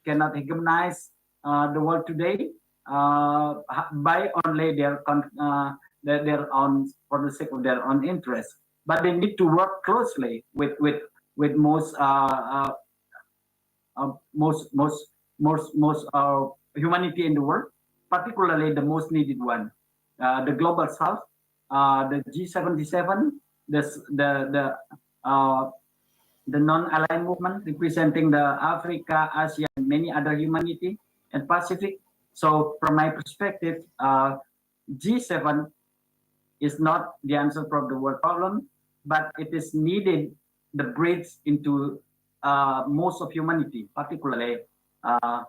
cannot hegemonize the world today by only their own, for the sake of their own interest. But they need to work closely with most humanity in the world, particularly the most needed one, the global south, the G77, the non-aligned movement representing the Africa, Asia, and many other humanity and Pacific. So from my perspective, G7 is not the answer for the world problem, but it is needed the bridge into most of humanity, particularly the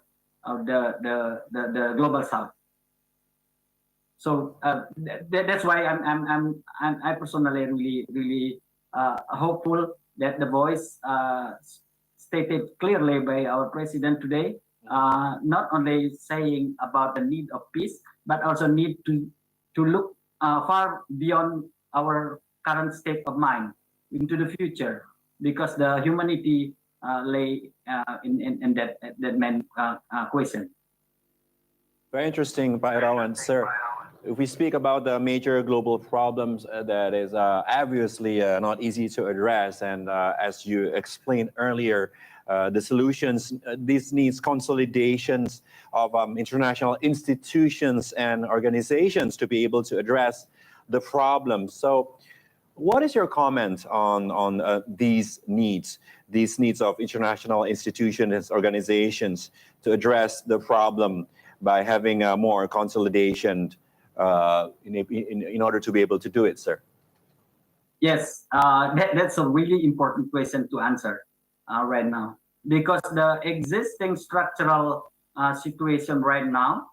global south. So that's why I personally really hopeful that the voice stated clearly by our president today, not only saying about the need of peace, but also need to look far beyond our current state of mind into the future, because the humanity lay in that main question. Very interesting, Pak Irawan, sir. If we speak about the major global problems that is obviously not easy to address, and as you explained earlier, the solutions, this needs consolidations of international institutions and organizations to be able to address the problems. So what is your comment on these needs of international institutions, organizations to address the problem by having more consolidation in order to be able to do it, sir? Yes, that's a really important question to answer right now, because the existing structural situation right now,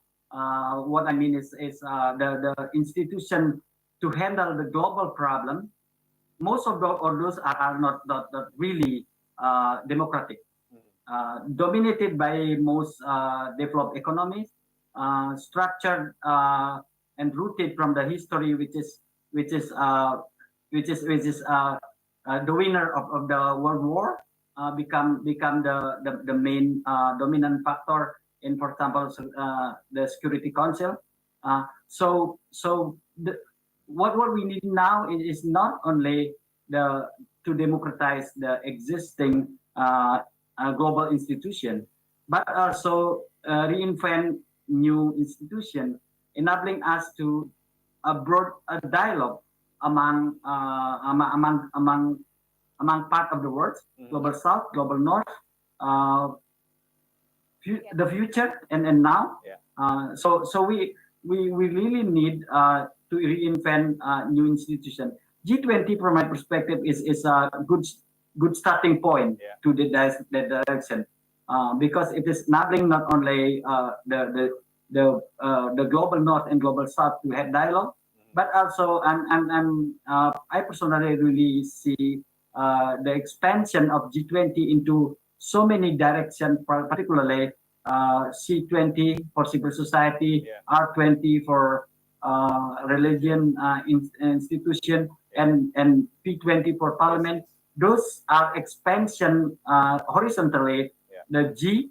what I mean is the institution to handle the global problem, most of those are not really democratic, dominated by most developed economies, structured and rooted from the history, which is the winner of the World War, become the main dominant factor in, for example, the Security Council. What we need now is not only to democratize the existing global institution, but also reinvent new institution, enabling us to broad a dialogue among part of the world, global south, global north, the future and now. So we really need to reinvent new institution. G20, from my perspective, is a good starting point to the direction, because it is enabling not only the global north and global south to have dialogue, but also I personally really see the expansion of G20 into so many directions, particularly C20 for civil society, R20 for religion institution, and P20 for parliament. Those are expansion horizontally. The G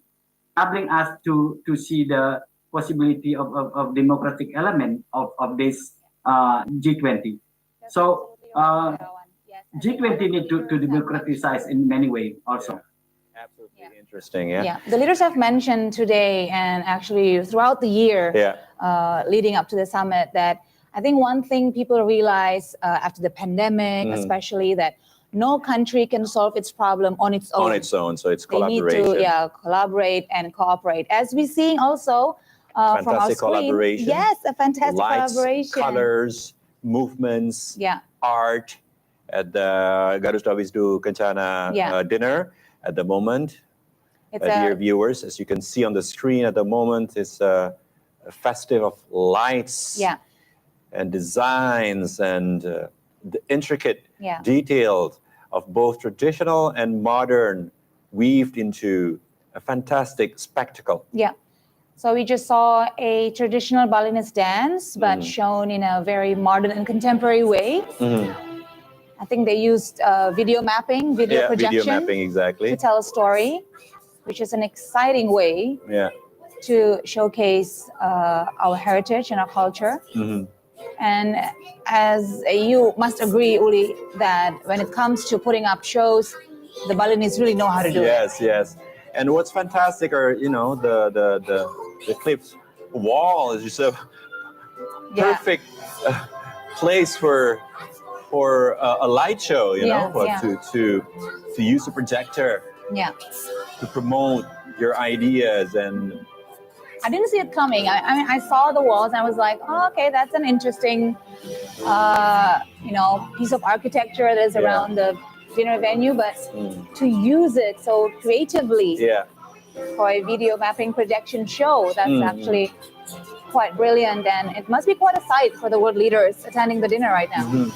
enabling us to see the possibility of democratic element of this G20. So G20 need to democratize in many ways also. Absolutely interesting. Yeah. The leaders have mentioned today and actually throughout the year leading up to the summit that I think one thing people realize after the pandemic, especially, that no country can solve its problem on its own. So it's collaboration. They need to collaborate and cooperate. As we're seeing also from our screen. Collaboration. Yes, a fantastic Lights, collaboration. Colors, movements, art at the Garus Dawisdu Kencana dinner at the moment. Dear viewers, as you can see on the screen at the moment, it's a festive of lights and designs and the intricate details of both traditional and modern weaved into a fantastic spectacle. So we just saw a traditional Balinese dance, but shown in a very modern and contemporary way. I think they used video mapping, video projection, video mapping, exactly, to tell a story. which is an exciting way Yeah. to showcase our heritage and our culture. Mm-hmm. And as you must agree, Uli, that when it comes to putting up shows, the Balinese really know how to do it. Yes, yes. And what's fantastic are, you know, the clips wall is just a perfect place for a light show, you know, to use a projector to promote your ideas. And I didn't see it coming. I mean, I saw the walls and I was like, oh, okay, that's an interesting, you know, piece of architecture that is around the dinner venue, but to use it so creatively for a video mapping projection show, that's actually quite brilliant, and it must be quite a sight for the world leaders attending the dinner right now.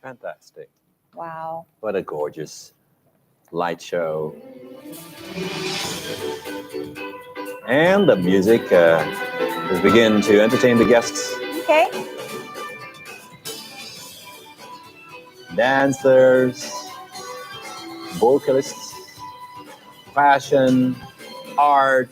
fantastic. Wow. What a gorgeous light show. And the music is begin to entertain the guests. Okay. Dancers, vocalists, fashion, art.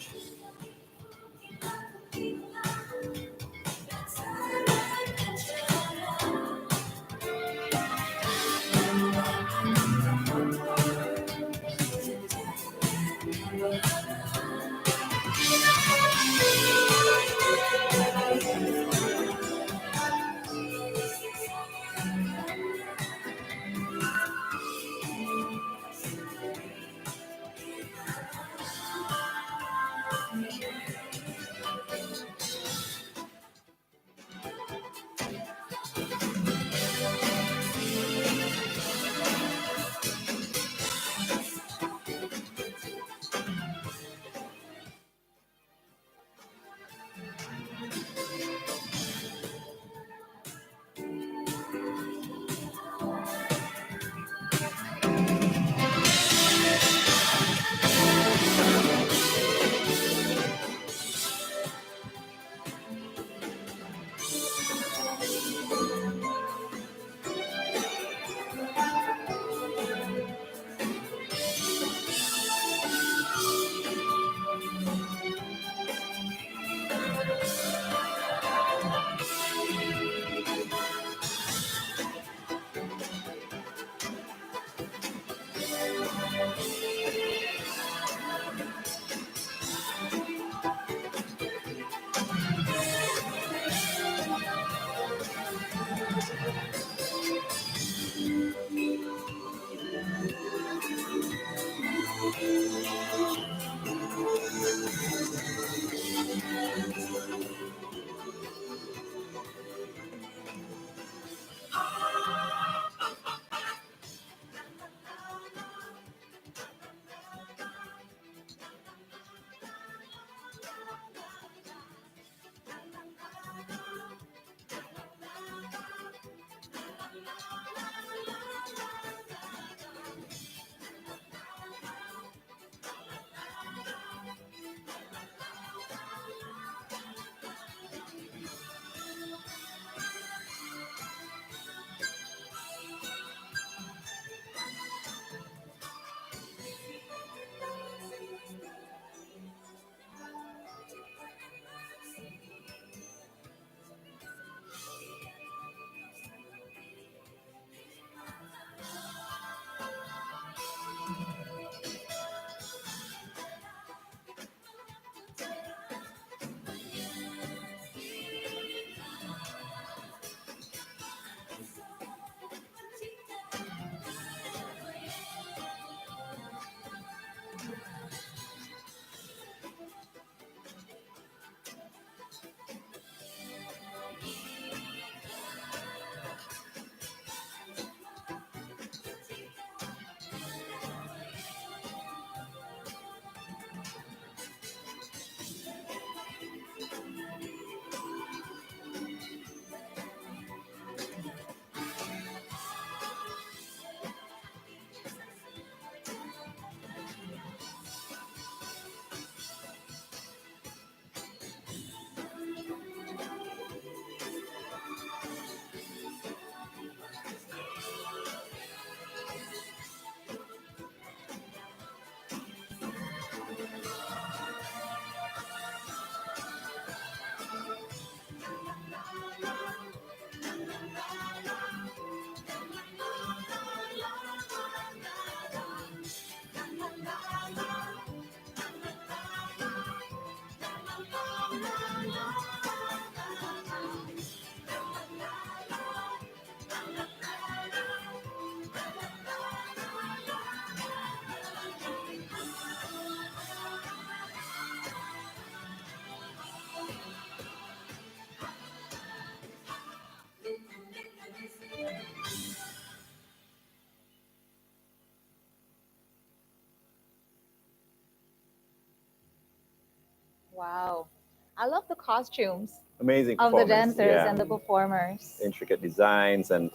I love the costumes Amazing of the performance. dancers Yeah. and the performers. Intricate designs, and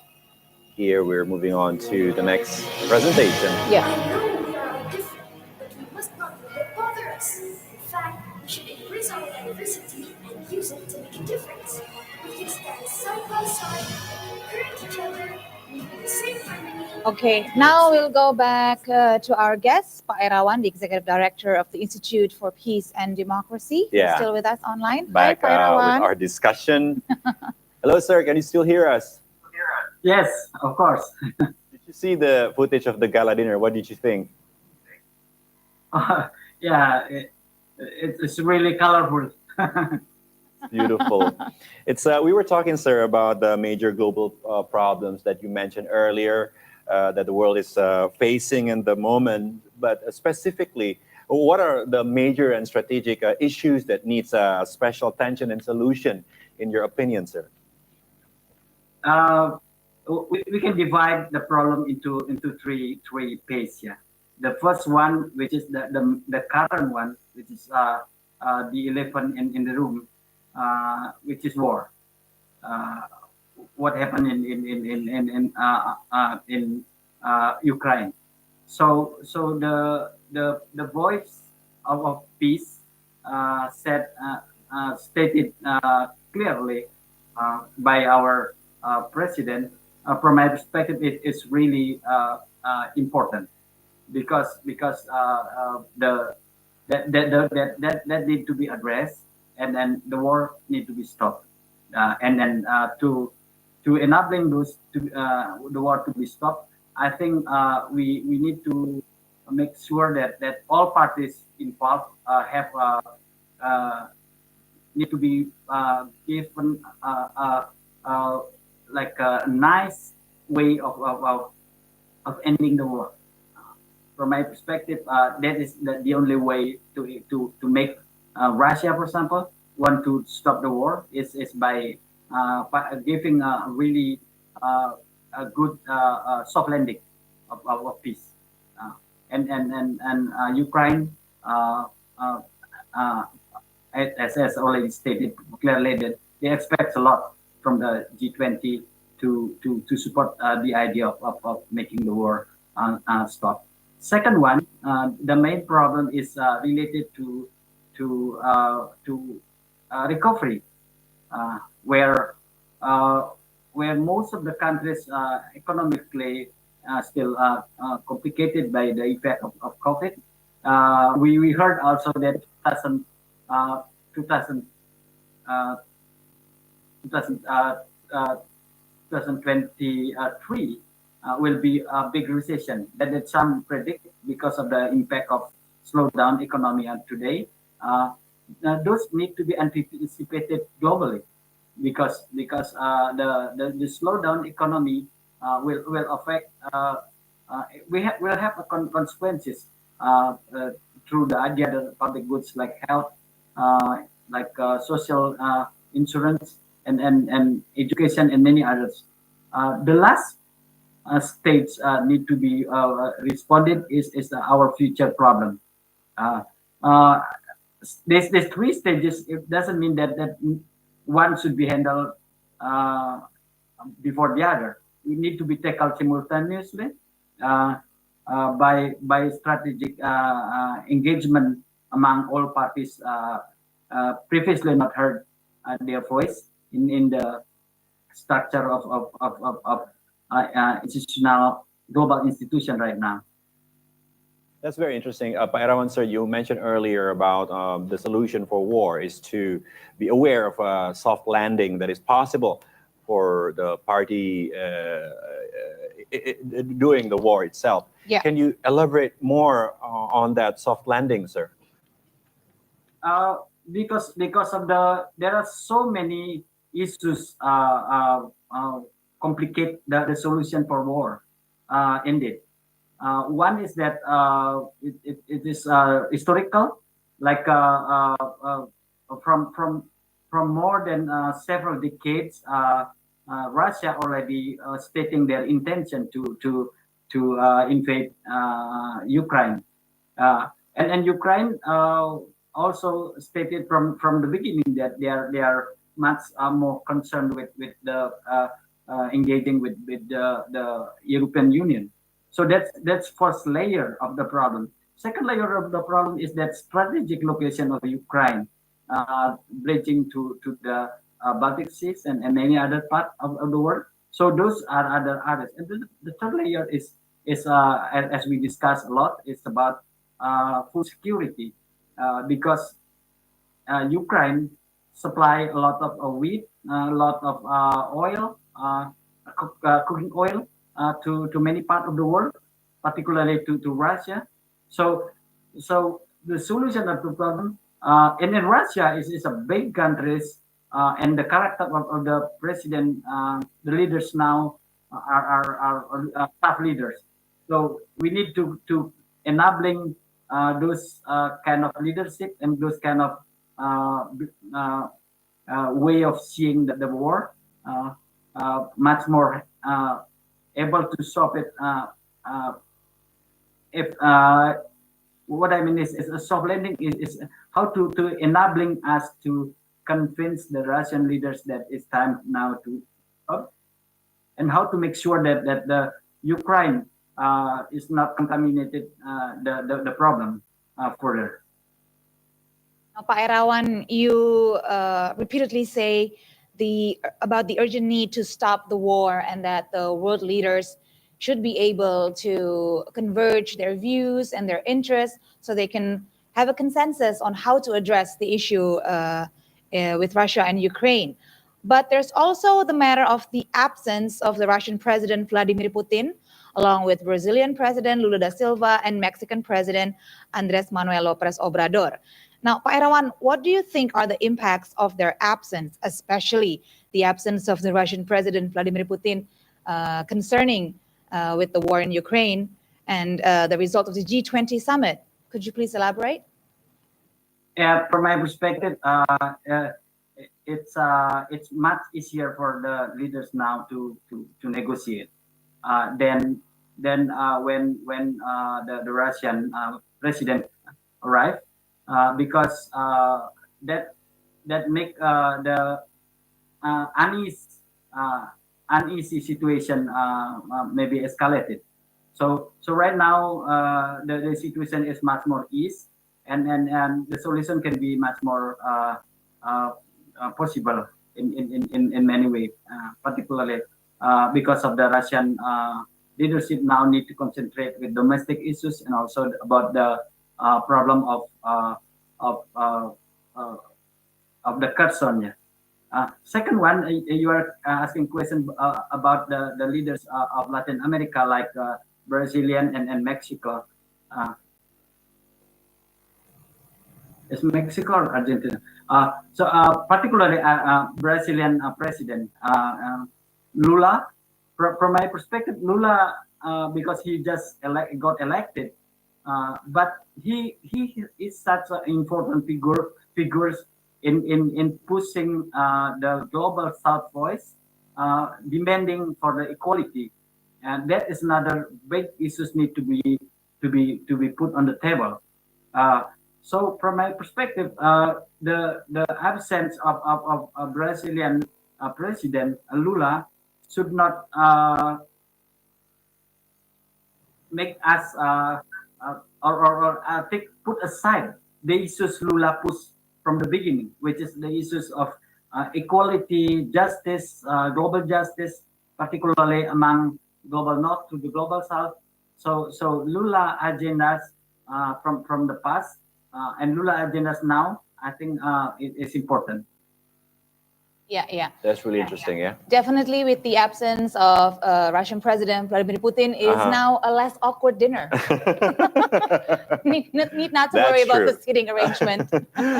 here we're moving on to the next presentation. Yeah. I know we are all different, but we must not let it bother us. In fact, we should embrace our diversity and use it to make a difference. We can stand side by side, encourage each other, live in the same harmony. Okay, now we'll go back to our guest, Pak Erawan, the Executive Director of the Institute for Peace and Democracy. Yeah. He's still with us online. Back Hi, Pak Erawan. with our discussion. Hello, sir. Can you still hear us? Yes, of course. Did you see the footage of the gala dinner? What did you think? Yeah, it's really colorful. Beautiful. It's we were talking, sir, about the major global problems that you mentioned earlier that the world is facing in the moment. But specifically, what are the major and strategic issues that needs special attention and solution, in your opinion, sir? We can divide the problem into three phases. Yeah, the first one, which is the current one, which is the elephant in the room, which is war. What happened in Ukraine? So the voice of peace stated clearly by our president. From my perspective, it is really important because that need to be addressed, and then the war need to be stopped, and then to enabling the war to be stopped, I think we need to make sure that all parties involved have need to be given like a nice way of ending the war. From my perspective, that is the only way to make Russia, for example, want to stop the war is by giving a really a good soft landing of peace. And Ukraine, as already stated clearly, that they expect a lot from the G20 to support the idea of making the war stop. Second one, the main problem is related to recovery, where most of the countries economically still complicated by the effect of COVID. We heard also that 2023 will be a big recession that some predict because of the impact of slowdown economy today. Those need to be anticipated globally because the slowdown economy will affect. Will have consequences through the idea that public goods like health, like social insurance, and education, and many others. The last stage need to be responded is our future problem. There's three stages. It doesn't mean that one should be handled before the other. We need to be tackled simultaneously by strategic engagement among all parties previously not heard their voice in the structure of institutional global institution right now. That's very interesting. Pak Erawan, sir, you mentioned earlier about the solution for war is to be aware of a soft landing that is possible for the party doing the war itself. Yeah. Can you elaborate more on that soft landing, sir? Because of there are so many issues complicate the solution for war. Indeed, one is that it is historical, like from more than several decades. Russia already stating their intention to invade Ukraine, and Ukraine also stated from the beginning that they are much more concerned with the engaging with the European Union. So that's first layer of the problem. Second layer of the problem is that strategic location of Ukraine, bridging to the Baltic Seas and many other parts of the world. So those are others. And the third layer is as we discussed a lot, it's about food security, because Ukraine supply a lot of wheat, a lot of oil, cooking oil to many parts of the world, particularly to Russia. So the solution of the problem, and in Russia is a big country, and the character of the president, the leaders now are tough leaders. So we need to enabling those kind of leadership and those kind of way of seeing the war, much more able to solve it. If what I mean is a soft landing is how to enabling us to convince the Russian leaders that it's time now to stop, and how to make sure that the Ukraine is not contaminated the problem further. Now, Pak Irawan, you repeatedly say about the urgent need to stop the war, and that the world leaders should be able to converge their views and their interests so they can have a consensus on how to address the issue with Russia and Ukraine. But there's also the matter of the absence of the Russian President Vladimir Putin, along with Brazilian President Lula da Silva and Mexican President Andrés Manuel López Obrador. Now, Pak Irawan, what do you think are the impacts of their absence, especially the absence of the Russian President Vladimir Putin concerning with the war in Ukraine and the result of the G20 summit? Could you please elaborate? Yeah, from my perspective, it's much easier for the leaders now to negotiate than when the Russian president arrived, because that make the uneasy situation maybe escalated. So right now the situation is much more ease, and the solution can be much more possible in many ways, particularly because of the Russian leadership now need to concentrate with domestic issues and also about the problem of the Kherson. Second one, you are asking question about the leaders of Latin America, like Brazilian and Mexico. Is Mexico or Argentina? So particularly Brazilian president Lula. From my perspective, Lula, because he just got elected, but he is such an important figures in pushing the global South voice, demanding for the equality, and that is another big issues need to be put on the table. So from my perspective, the absence of a Brazilian president Lula should not make us put aside the issues Lula pushed from the beginning, which is the issues of equality, justice, global justice, particularly among global North to the global South. So Lula agendas from the past and Lula agendas now, I think it is important. Yeah. That's really interesting, yeah. Definitely, with the absence of Russian President Vladimir Putin, is now a less awkward dinner. need not to worry about the seating arrangement.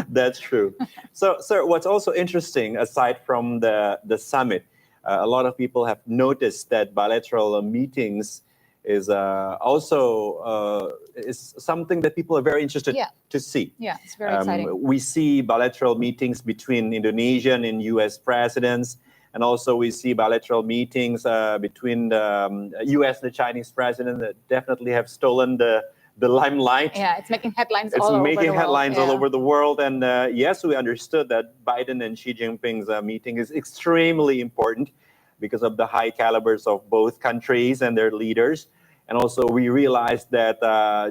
That's true. So, sir, what's also interesting, aside from the summit, a lot of people have noticed that bilateral meetings is also is something that people are very interested to see. Yeah, it's very exciting. We see bilateral meetings between Indonesian and US presidents, and also we see bilateral meetings between the US and the Chinese president that definitely have stolen the the limelight. Yeah, it's making headlines It's all over the world. making headlines all Yeah. over the world. And yes, we understood that Biden and Xi Jinping's meeting is extremely important because of the high calibers of both countries and their leaders. And also we realized that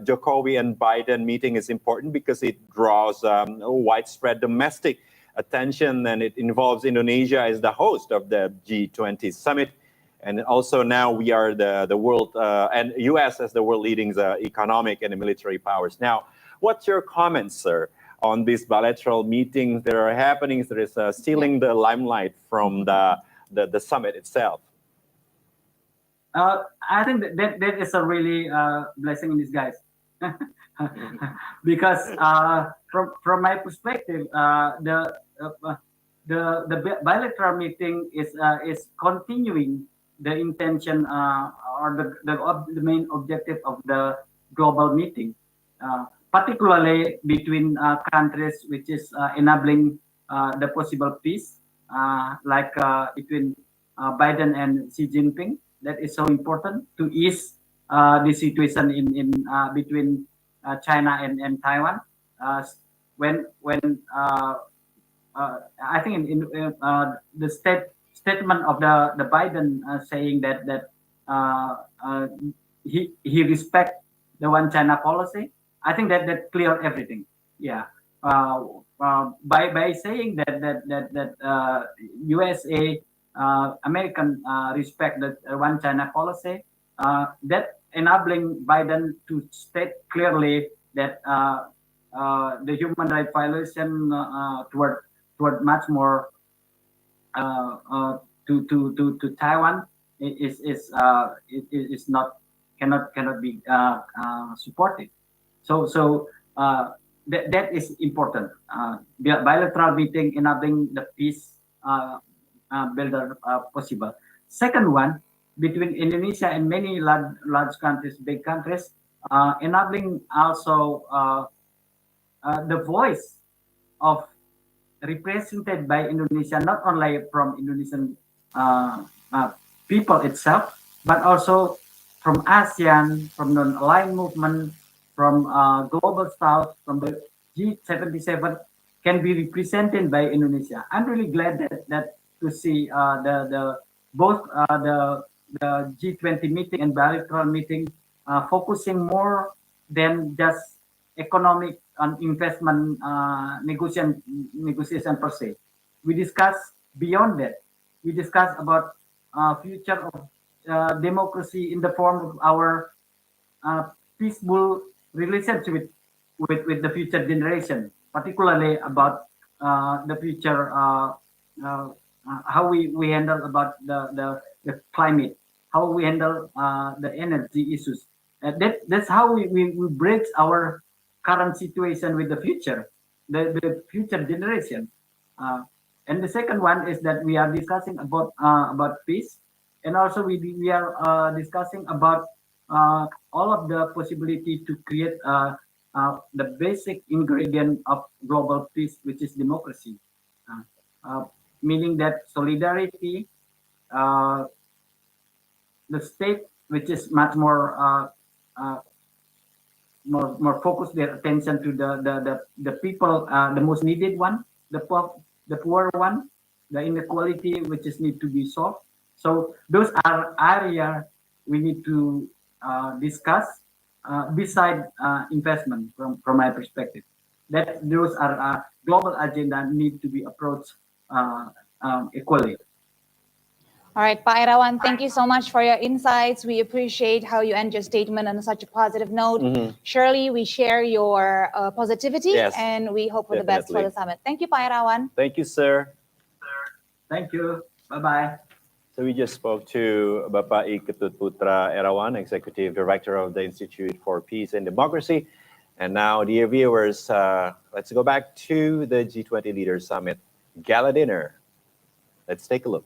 Jokowi and Biden meeting is important because it draws widespread domestic attention, and it involves Indonesia as the host of the G20 summit. And also now we are the world, and US as the world leading economic and military powers. Now, what's your comments, sir, on these bilateral meetings that are happening that is stealing the limelight from the summit itself? I think that is a really blessing in disguise. Because from my perspective, the bilateral meeting is continuing the intention or the main objective of the global meeting, particularly between countries, which is enabling the possible peace, like between Biden and Xi Jinping. That is so important to ease the situation in between China and Taiwan. When I think in the statement of the Biden saying that he respect the one China policy, I think that clear everything. Yeah. By saying that USA American respect the one China policy, that enabling Biden to state clearly that the human rights violation toward much more to Taiwan is not cannot be supported. So that is important. The bilateral meeting enabling the peace builder possible. Second one, between Indonesia and many large countries, big countries, enabling also the voice of represented by Indonesia, not only from Indonesian people itself, but also from ASEAN, from non-aligned movement, from Global South, from the G77, can be represented by Indonesia. I'm really glad that to see both the G20 meeting and bilateral meeting focusing more than just economic and investment negotiation per se. We discuss beyond that. We discuss about future of democracy in the form of our peaceful relationship with the future generation, particularly about the future how we handle about the climate, how we handle the energy issues. That's how we break our current situation with the future future generation. And the second one is that we are discussing about peace, and also we are discussing about all of the possibility to create the basic ingredient of global peace, which is democracy. Meaning that solidarity, the state, which is much more focus their attention to the people, the most needed one, the poor one, the inequality which is need to be solved. So those are areas we need to discuss beside investment from my perspective. That those are global agenda need to be approached equally. All right, Pak Irawan, thank you so much for your insights. We appreciate how you end your statement on such a positive note. Surely we share your positivity, Yes, and we hope for the best for the summit. Thank you, Pak Irawan. Thank you, sir. Thank you. Bye-bye. So we just spoke to Bapak I Ketut Putra Irawan, Executive Director of the Institute for Peace and Democracy. And now, dear viewers, let's go back to the G20 Leaders Summit Gala Dinner. Let's take a look.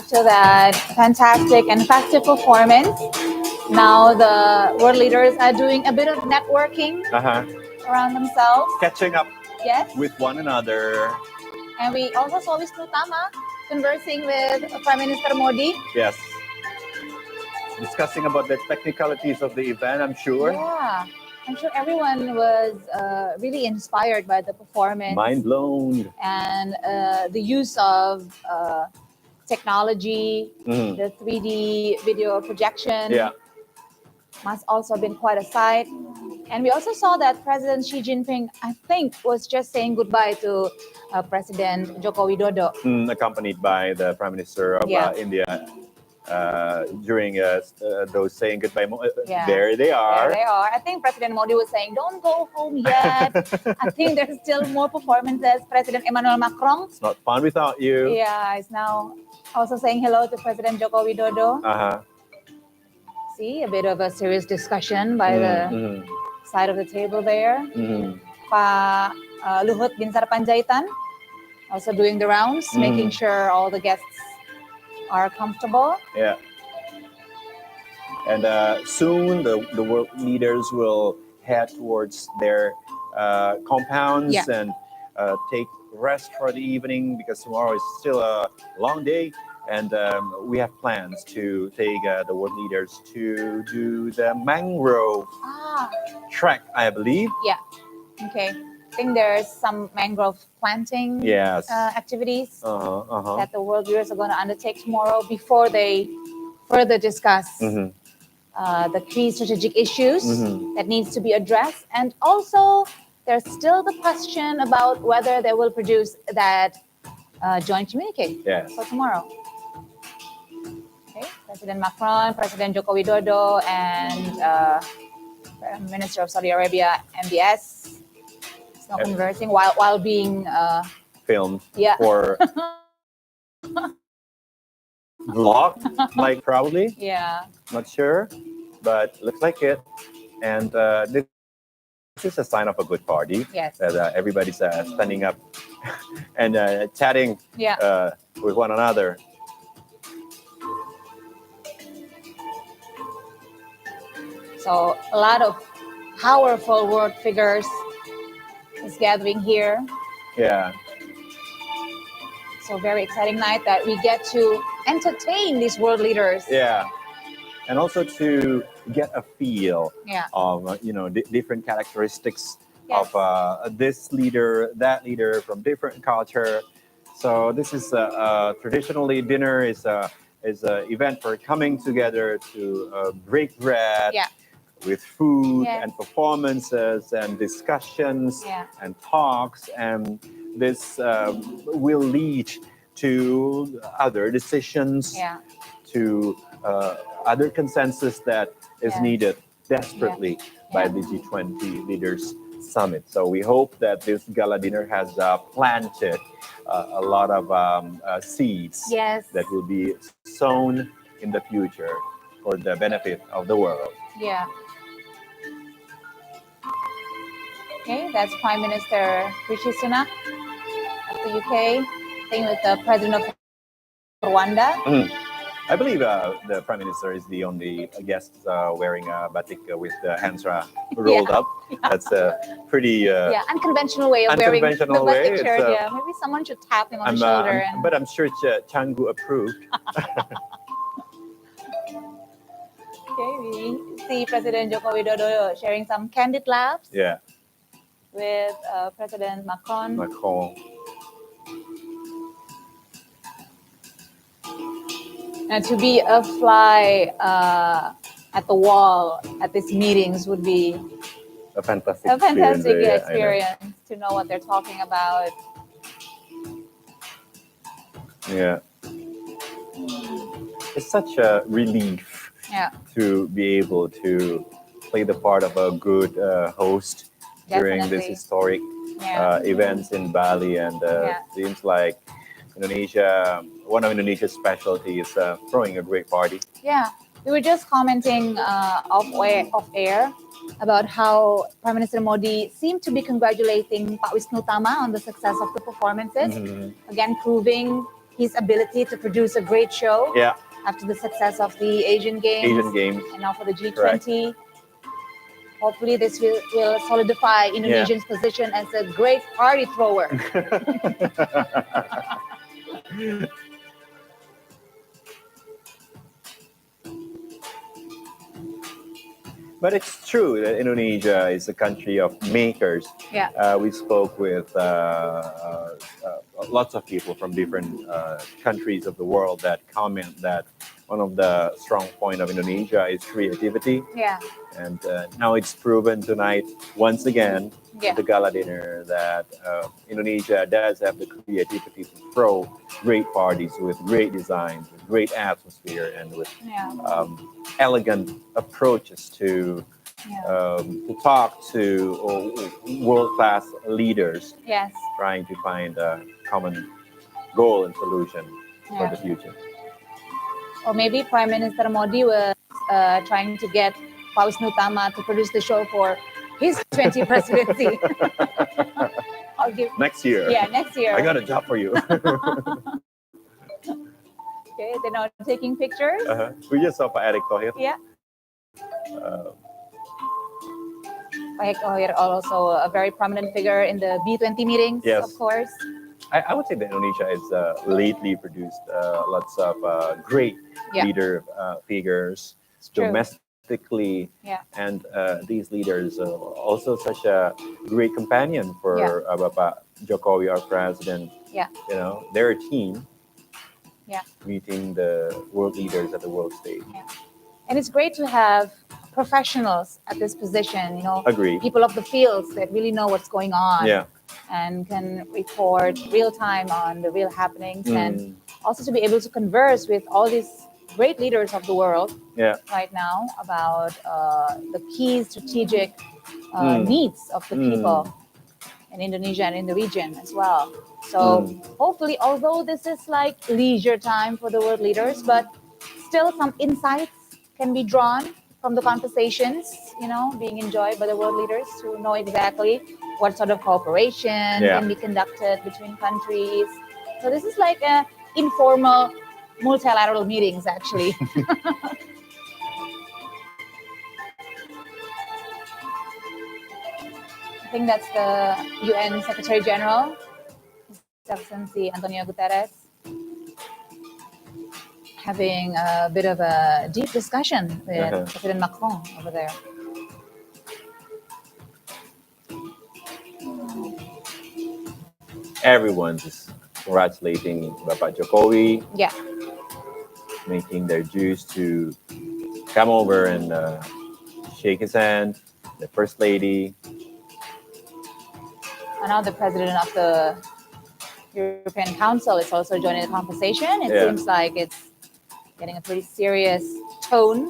after that fantastic and festive performance, now the world leaders are doing a bit of networking around themselves. Catching up Yes. with one another. And we also saw Wisnu Tama conversing with Prime Minister Modi. Yes. Discussing about the technicalities of the event, I'm sure. Yeah. I'm sure everyone was really inspired by the performance. Mind blown. And the use of technology, the 3D video projection must also have been quite a sight. And we also saw that President Xi Jinping, I think, was just saying goodbye to President Joko Widodo. Accompanied by the Prime Minister of India. During those saying goodbye, there they are. There they are. I think President Modi was saying, don't go home yet. I think there's still more performances. President Emmanuel Macron. It's not fun without you. Yeah, is now also saying hello to President Joko Widodo. See, a bit of a serious discussion by the side of the table there. Pak Luhut Binsar Panjaitan also doing the rounds, making sure all the guests are comfortable. Yeah. And soon the world leaders will head towards their compounds and take rest for the evening, because tomorrow is still a long day. And we have plans to take the world leaders to do the mangrove trek, I believe. Yeah. Okay. I think there's some mangrove planting activities that the world leaders are going to undertake tomorrow before they further discuss the key strategic issues that needs to be addressed. And also, there's still the question about whether they will produce that joint communique for tomorrow. Okay. President Macron, President Joko Widodo, and Prime Minister of Saudi Arabia, MBS, conversing while being filmed for vlog, like probably. Yeah. Not sure, but looks like it. And this is a sign of a good party. Yes. That everybody's standing up and chatting with one another. So a lot of powerful world figures is gathering here. Yeah. So very exciting night that we get to entertain these world leaders. Yeah. And also to get a feel of, different characteristics of this leader, that leader from different culture. So this is traditionally dinner is a event for coming together to break bread. With food and performances and discussions and talks, and this will lead to other decisions, to other consensus that is needed desperately by the G20 Leaders Summit. So we hope that this gala dinner has planted a lot of seeds that will be sown in the future for the benefit of the world. Yeah. Okay, that's Prime Minister Rishi Sunak of the UK, staying with the President of Rwanda. I believe the Prime Minister is the only guest wearing a batik with the hands rolled up. That's a pretty unconventional way of wearing the batik shirt. Maybe someone should tap him on the shoulder. But I'm sure Changu approved. Okay, we see President Joko Widodo sharing some candid laughs. With President Macron. And to be a fly at the wall at these meetings would be a fantastic experience to know what they're talking about. Yeah. It's such a relief to be able to play the part of a good host during this historic events in Bali, and seems like Indonesia, one of Indonesia's specialties, is throwing a great party. Yeah, we were just commenting off air about how Prime Minister Modi seemed to be congratulating Pak Wisnu Tama on the success of the performances, again proving his ability to produce a great show. Yeah. After the success of the Asian Games. And now for the G20. Correct. Hopefully this will solidify Indonesia's position as a great party thrower. But it's true that Indonesia is a country of makers. Yeah. We spoke with lots of people from different countries of the world that comment that one of the strong points of Indonesia is creativity. Yeah. And now it's proven tonight, once again, Yeah. the gala dinner, that Indonesia does have the creativity to throw great parties with great designs, with great atmosphere, and with elegant approaches to talk to world-class leaders. Yes. Trying to find a common goal and solution for the future. Or maybe Prime Minister Modi was trying to get Pak Wisnu Tama to produce the show for his 20th presidency. Next year. Yeah, next year. I got a job for you. Okay, they're now taking pictures. We just saw Pak Erick Thohir. Yeah. Pak Erick Thohir, also a very prominent figure in the B20 meetings, of course. I would say that Indonesia has lately produced lots of great leader figures domestically, and these leaders are also such a great companion for Bapak Jokowi, our president. Yeah. You know, their team. Yeah. Meeting the world leaders at the world stage. Yeah. And it's great to have professionals at this position, you know, Agree. people of the fields that really know what's going on. Yeah. And can report real time on the real happenings, and also to be able to converse with all these great leaders of the world right now about the key strategic needs of the people in Indonesia and in the region as well. So hopefully, although this is like leisure time for the world leaders, but still some insights can be drawn from the conversations, you know, being enjoyed by the world leaders to know exactly what sort of cooperation can be conducted between countries. So this is like a informal multilateral meetings, actually. I think that's the UN Secretary General, His Excellency Antonio Guterres, having a bit of a deep discussion with President Macron over there. Everyone's just congratulating Bapak Jokowi. Yeah. Making their dues to come over and shake his hand, the First Lady. And now the President of the European Council is also joining the conversation. It seems like it's getting a pretty serious tone.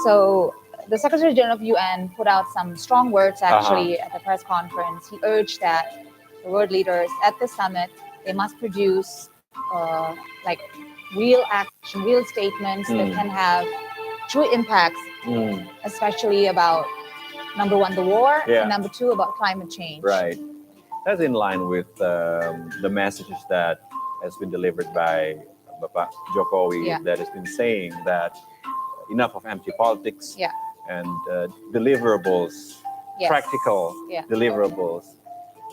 So the Secretary General of UN put out some strong words actually at the press conference. He urged that the world leaders at the summit, they must produce like real action, real statements that can have true impacts, especially about number one, the war, and number two, about climate change. Right. That's in line with the messages that has been delivered by Bapak Jokowi that has been saying that enough of empty politics and deliverables, practical deliverables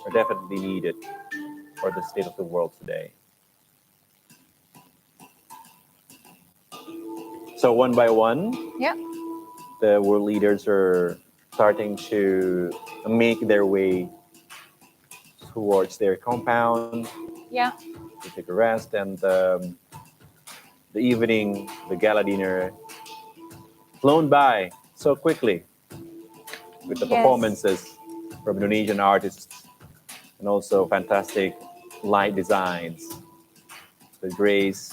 are definitely needed for the state of the world today. So one by one, the world leaders are starting to make their way towards their compound to take a rest, and the evening, the gala dinner, flown by so quickly with the performances from Indonesian artists and also fantastic light designs, the grace,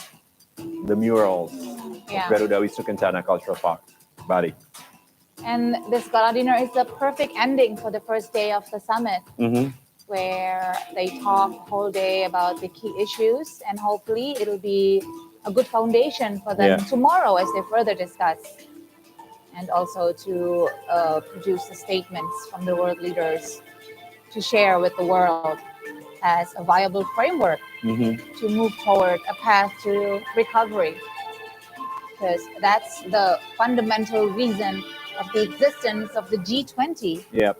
the murals of Garuda Wisnu Kencana Cultural Park, Bali. And this gala dinner is the perfect ending for the first day of the summit, where they talk the whole day about the key issues, and hopefully it'll be a good foundation for them tomorrow as they further discuss, and also to produce the statements from the world leaders to share with the world as a viable framework to move toward a path to recovery. Because that's the fundamental reason of the existence of the G20. Yep.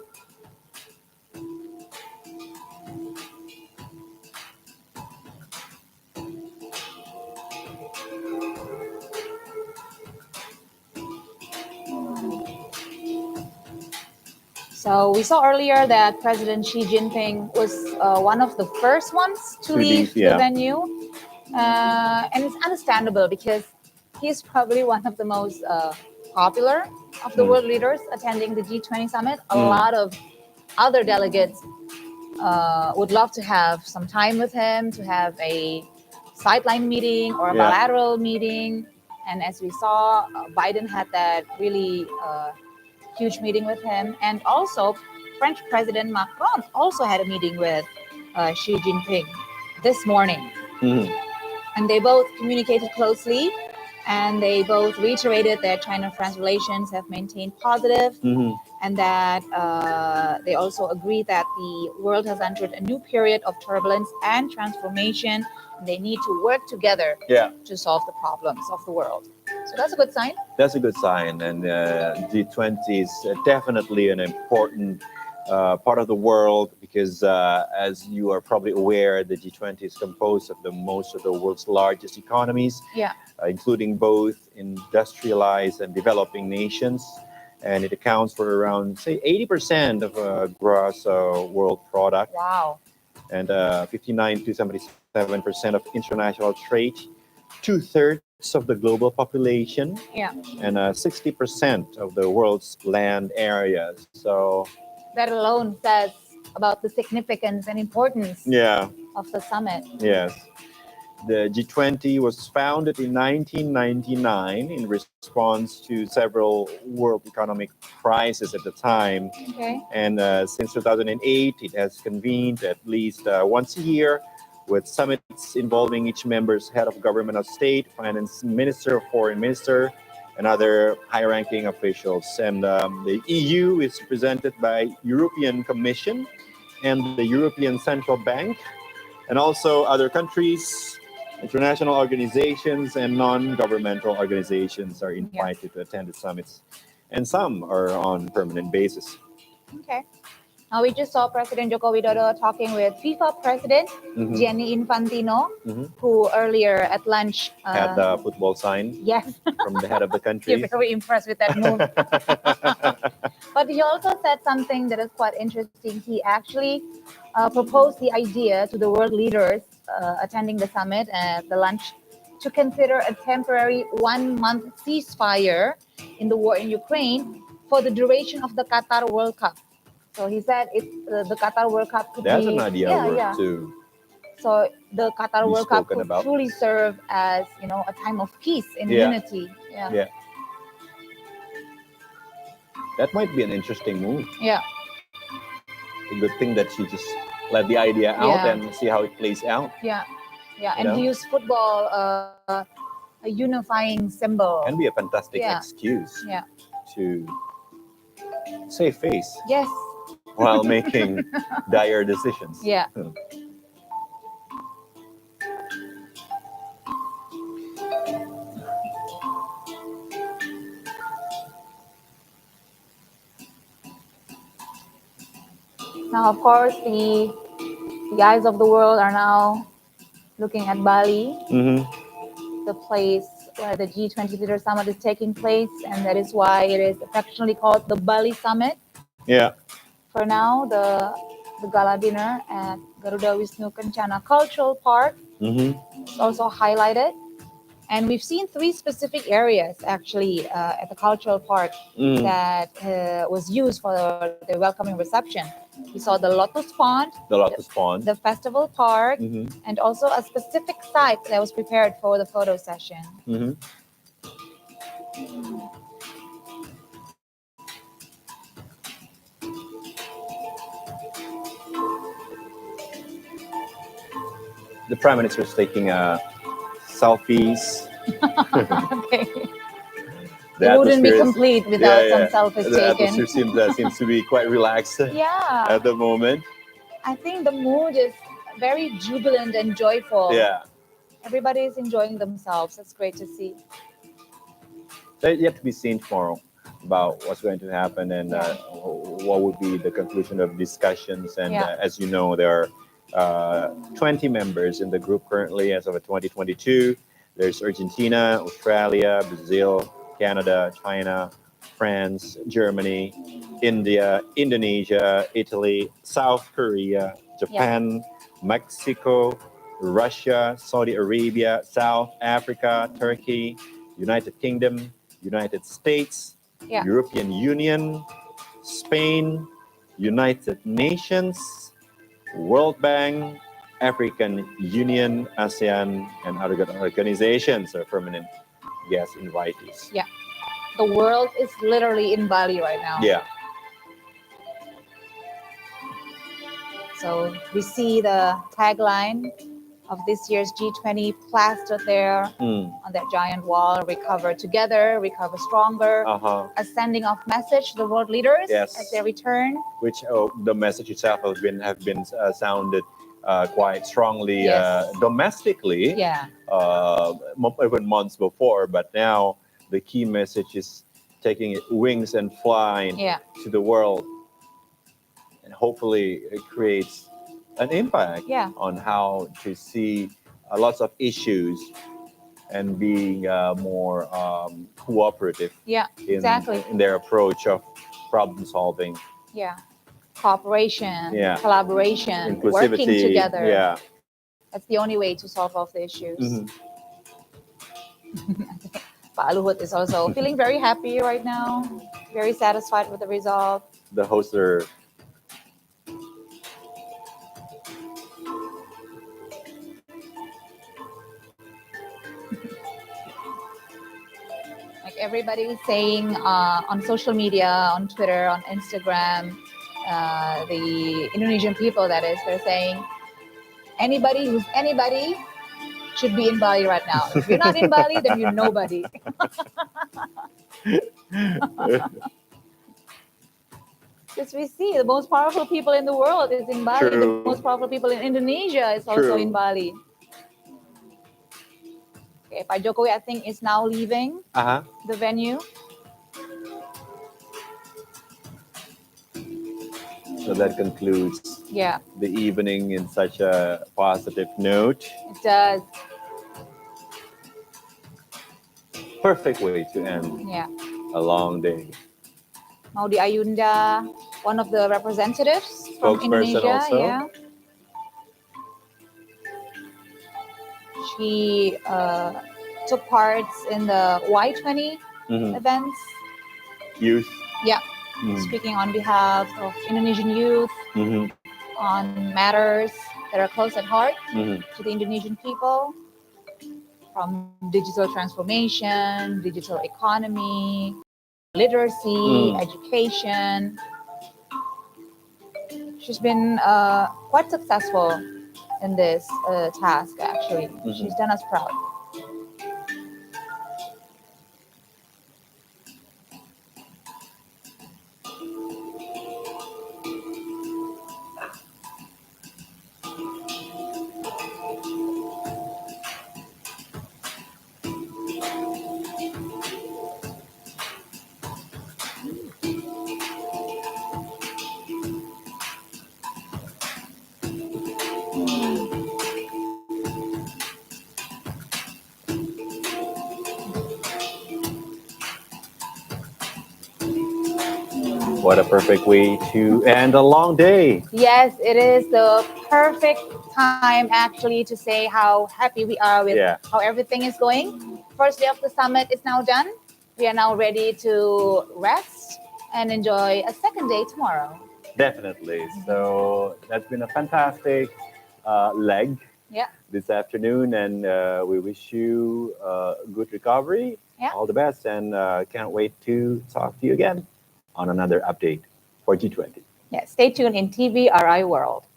So we saw earlier that President Xi Jinping was one of the first ones to leave the venue. And it's understandable because he's probably one of the most popular of the world leaders attending the G20 summit. A lot of other delegates would love to have some time with him, to have a sideline meeting or a bilateral meeting. And as we saw, Biden had that really huge meeting with him. And also, French President Macron also had a meeting with Xi Jinping this morning. And they both communicated closely, and they both reiterated that China-France relations have maintained positive, and that they also agreed that the world has entered a new period of turbulence and transformation. And they need to work together to solve the problems of the world. So that's a good sign. That's a good sign. And G20 is definitely an important part of the world because, as you are probably aware, the G20 is composed of most of the world's largest economies, including both industrialized and developing nations. And it accounts for around, say, 80% of gross world product. Wow. And 59 to 77% of international trade, 2/3 of the global population, and 60% of the world's land areas. So that alone says about the significance and importance of the summit. Yes. The G20 was founded in 1999 in response to several world economic crises at the time. And since 2008, it has convened at least once a year with summits involving each member's head of government of state, finance minister, foreign minister, and other high-ranking officials. And the EU is represented by European Commission and the European Central Bank, and also other countries, international organizations, and non-governmental organizations are invited to attend the summits. And some are on permanent basis. Okay. Now we just saw President Joko Widodo talking with FIFA President Gianni Infantino, who earlier at lunch had the football sign from the head of the country. You're very impressed with that move. But he also said something that is quite interesting. He actually proposed the idea to the world leaders attending the summit at the lunch to consider a temporary 1-month ceasefire in the war in Ukraine for the duration of the Qatar World Cup. So he said the Qatar World Cup could That's be... an idea too. So the Qatar World Cup could truly serve as, a time of peace and unity. That might be an interesting move. Yeah. A good thing that she just let the idea out and see how it plays out. Yeah. And he used football, a unifying symbol. Can be a fantastic excuse to save face. Yes. While making dire decisions. Yeah. Now, of course, the eyes of the world are now looking at Bali, the place where the G20 Leader Summit is taking place, and that is why it is affectionately called the Bali Summit. Yeah. For now, the gala dinner at Garuda Wisnu Kencana Cultural Park is also highlighted. And we've seen 3 specific areas actually at the cultural park that was used for the welcoming reception. We saw the Lotus Pond, the festival park, and also a specific site that was prepared for the photo session. The Prime Minister is taking selfies. Okay. It wouldn't be complete without some selfies the taken. atmosphere seems to be quite relaxed at the moment. I think the mood is very jubilant and joyful. Yeah. Everybody is enjoying themselves. That's great to see. Yet to be seen tomorrow about what's going to happen and what would be the conclusion of discussions. And as you know, there are 20 members in the group currently as of 2022. There's Argentina, Australia, Brazil, Canada, China, France, Germany, India, Indonesia, Italy, South Korea, Japan, Mexico, Russia, Saudi Arabia, South Africa, Turkey, United Kingdom, United States, European Union, Spain, United Nations, World Bank, African Union, ASEAN, and other organizations are permanent guest invitees. Yeah. The world is literally in Bali right now. Yeah. So we see the tagline of this year's G20 plastered there on that giant wall: recover together, recover stronger. A sending off message to the world leaders as they return. Which the message itself have been sounded quite strongly domestically. Even months before, but now the key message is taking wings and flying to the world, and hopefully it creates an impact on how to see lots of issues and being more cooperative in their approach of problem solving. Cooperation, collaboration, working together. That's the only way to solve all the issues. Pak Luhut is also feeling very happy right now, very satisfied with the result. The hosts are like everybody is saying on social media, on Twitter, on Instagram, the Indonesian people, that is, they're saying anybody who's anybody should be in Bali right now. If you're not in Bali, then you're nobody. Because we see the most powerful people in the world is in Bali. The most powerful people in Indonesia is also in Bali. Okay, Pak Jokowi, I think, is now leaving the venue. So that concludes the evening in such a positive note. It does. Perfect way to end a long day. Maudi Ayunda, one of the representatives from Indonesia. Also. She took part in the Y20 events. Youth. Speaking on behalf of Indonesian youth on matters that are close at heart to the Indonesian people, from digital transformation, digital economy, literacy, education. She's been quite successful in this task, actually. She's done us proud. What a perfect way to end a long day. Yes, it is the perfect time actually to say how happy we are with how everything is going. First day of the summit is now done. We are now ready to rest and enjoy a second day tomorrow. Definitely. So that's been a fantastic leg this afternoon, and we wish you good recovery. All the best, and can't wait to talk to you again on another update for G20. Yeah, stay tuned in TVRI World.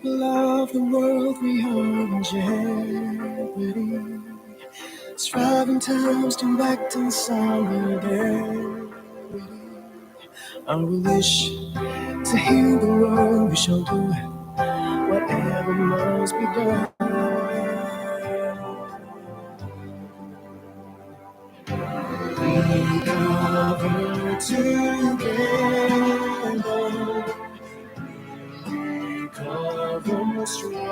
People of the world, we are in jeopardy. Striving times to act in solidarity. Our wish to heal the world, we shall do whatever must be done. We cover together, we cover stronger.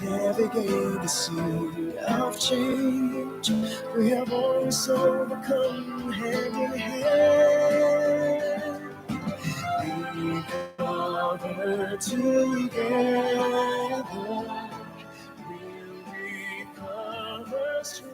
Navigate the sea of change. We have always overcome hand in hand. We cover together. We'll recover strong.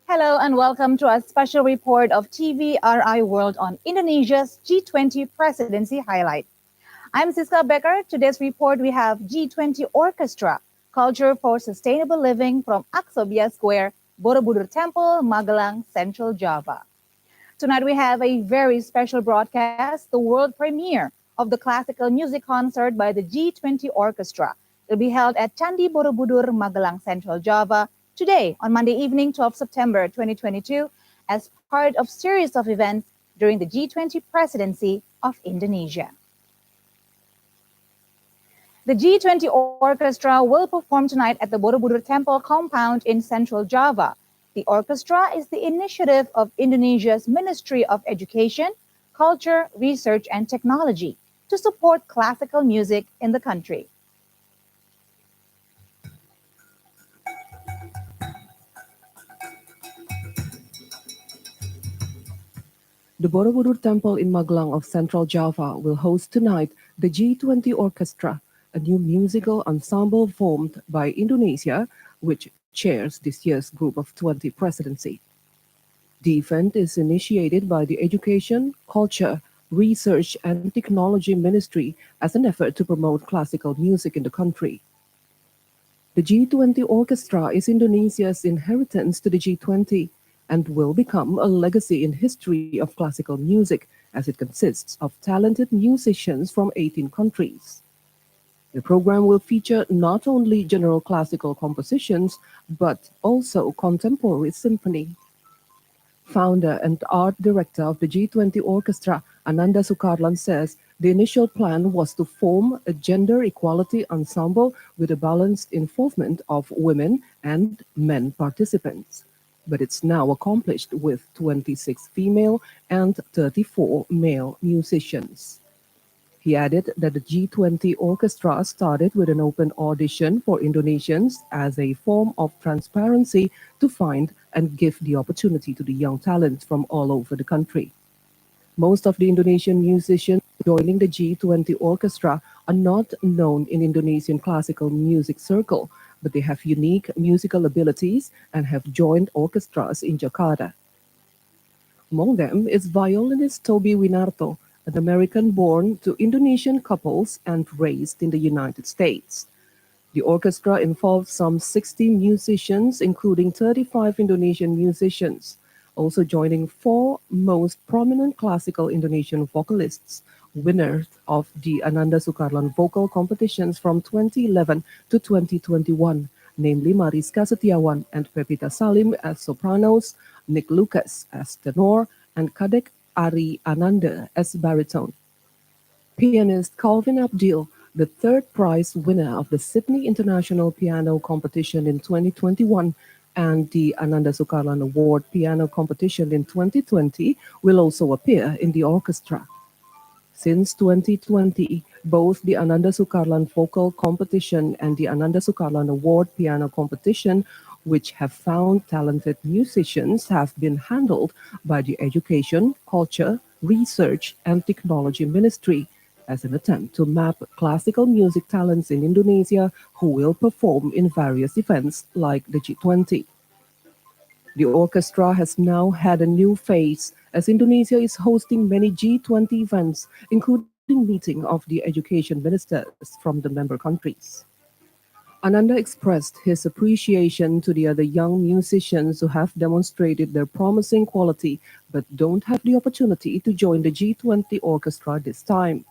Hello and welcome to our special report of TVRI World on Indonesia's G20 presidency highlight. I'm Siska Becker. Today's report we have G20 Orchestra, Culture for Sustainable Living from Aksobia Square, Borobudur Temple, Magelang, Central Java. Tonight we have a very special broadcast, the world premiere of the classical music concert by the G20 Orchestra. It will be held at Candi Borobudur, Magelang, Central Java, today on Monday evening, 12 September 2022, as part of series of events during the G20 presidency of Indonesia. The G20 Orchestra will perform tonight at the Borobudur Temple compound in Central Java. The orchestra is the initiative of Indonesia's Ministry of Education, Culture, Research and Technology to support classical music in the country. The Borobudur Temple in Magelang of Central Java will host tonight the G20 Orchestra, a new musical ensemble formed by Indonesia, which chairs this year's Group of 20 presidency. The event is initiated by the Education, Culture, Research and Technology Ministry as an effort to promote classical music in the country. The G20 Orchestra is Indonesia's inheritance to the G20 and will become a legacy in history of classical music as it consists of talented musicians from 18 countries. The program will feature not only general classical compositions, but also contemporary symphony. Founder and art director of the G20 Orchestra, Ananda Sukarlan, says the initial plan was to form a gender equality ensemble with a balanced involvement of women and men participants. But it's now accomplished with 26 female and 34 male musicians. He added that the G20 Orchestra started with an open audition for Indonesians as a form of transparency to find and give the opportunity to the young talents from all over the country. Most of the Indonesian musicians joining the G20 Orchestra are not known in Indonesian classical music circle, but they have unique musical abilities and have joined orchestras in Jakarta. Among them is violinist Toby Winarto, an American born to Indonesian couples and raised in the United States. The orchestra involves some 60 musicians, including 35 Indonesian musicians, also joining 4 most prominent classical Indonesian vocalists, winners of the Ananda Sukarlan vocal competitions from 2011 to 2021, namely Mariska Setiawan and Pepita Salim as sopranos, Nick Lucas as tenor, and Kadek Ari Ananda as baritone. Pianist Calvin Abdil, the third prize winner of the Sydney International Piano Competition in 2021 and the Ananda Sukarlan Award Piano Competition in 2020, will also appear in the orchestra. Since 2020, both the Ananda Sukarlan Vocal Competition and the Ananda Sukarlan Award Piano Competition, which have found talented musicians, have been handled by the Education, Culture, Research and Technology Ministry as an attempt to map classical music talents in Indonesia who will perform in various events like the G20. The orchestra has now had a new phase as Indonesia is hosting many G20 events, including meeting of the education ministers from the member countries. Ananda expressed his appreciation to the other young musicians who have demonstrated their promising quality but don't have the opportunity to join the G20 orchestra this time.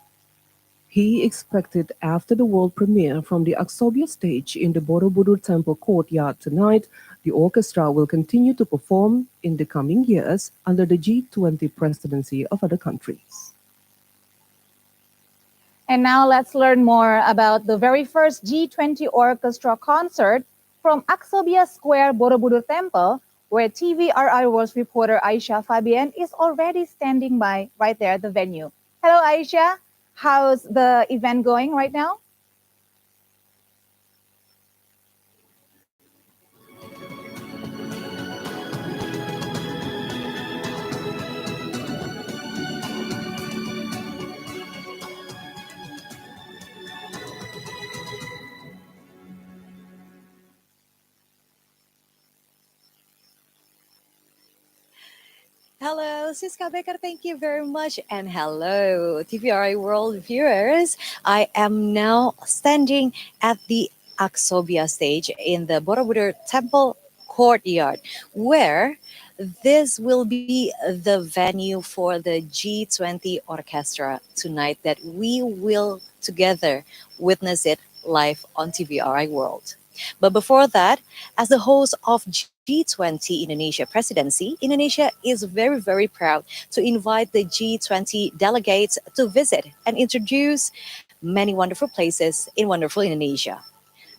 He expected after the world premiere from the Aksobia stage in the Borobudur Temple courtyard tonight, the orchestra will continue to perform in the coming years under the G20 presidency of other countries. And now let's learn more about the very first G20 orchestra concert from Aksobia Square, Borobudur Temple, where TVRI World's reporter Aisha Fabian is already standing by right there at the venue. Hello, Aisha. How's the event going right now? Hello, Siska Becker, thank you very much. And hello, TVRI World viewers. I am now standing at the Aksobia stage in the Borobudur Temple courtyard, where this will be the venue for the G20 orchestra tonight that we will together witness it live on TVRI World. But before that, as the host of G20 Indonesia presidency, Indonesia is very, very proud to invite the G20 delegates to visit and introduce many wonderful places in wonderful Indonesia.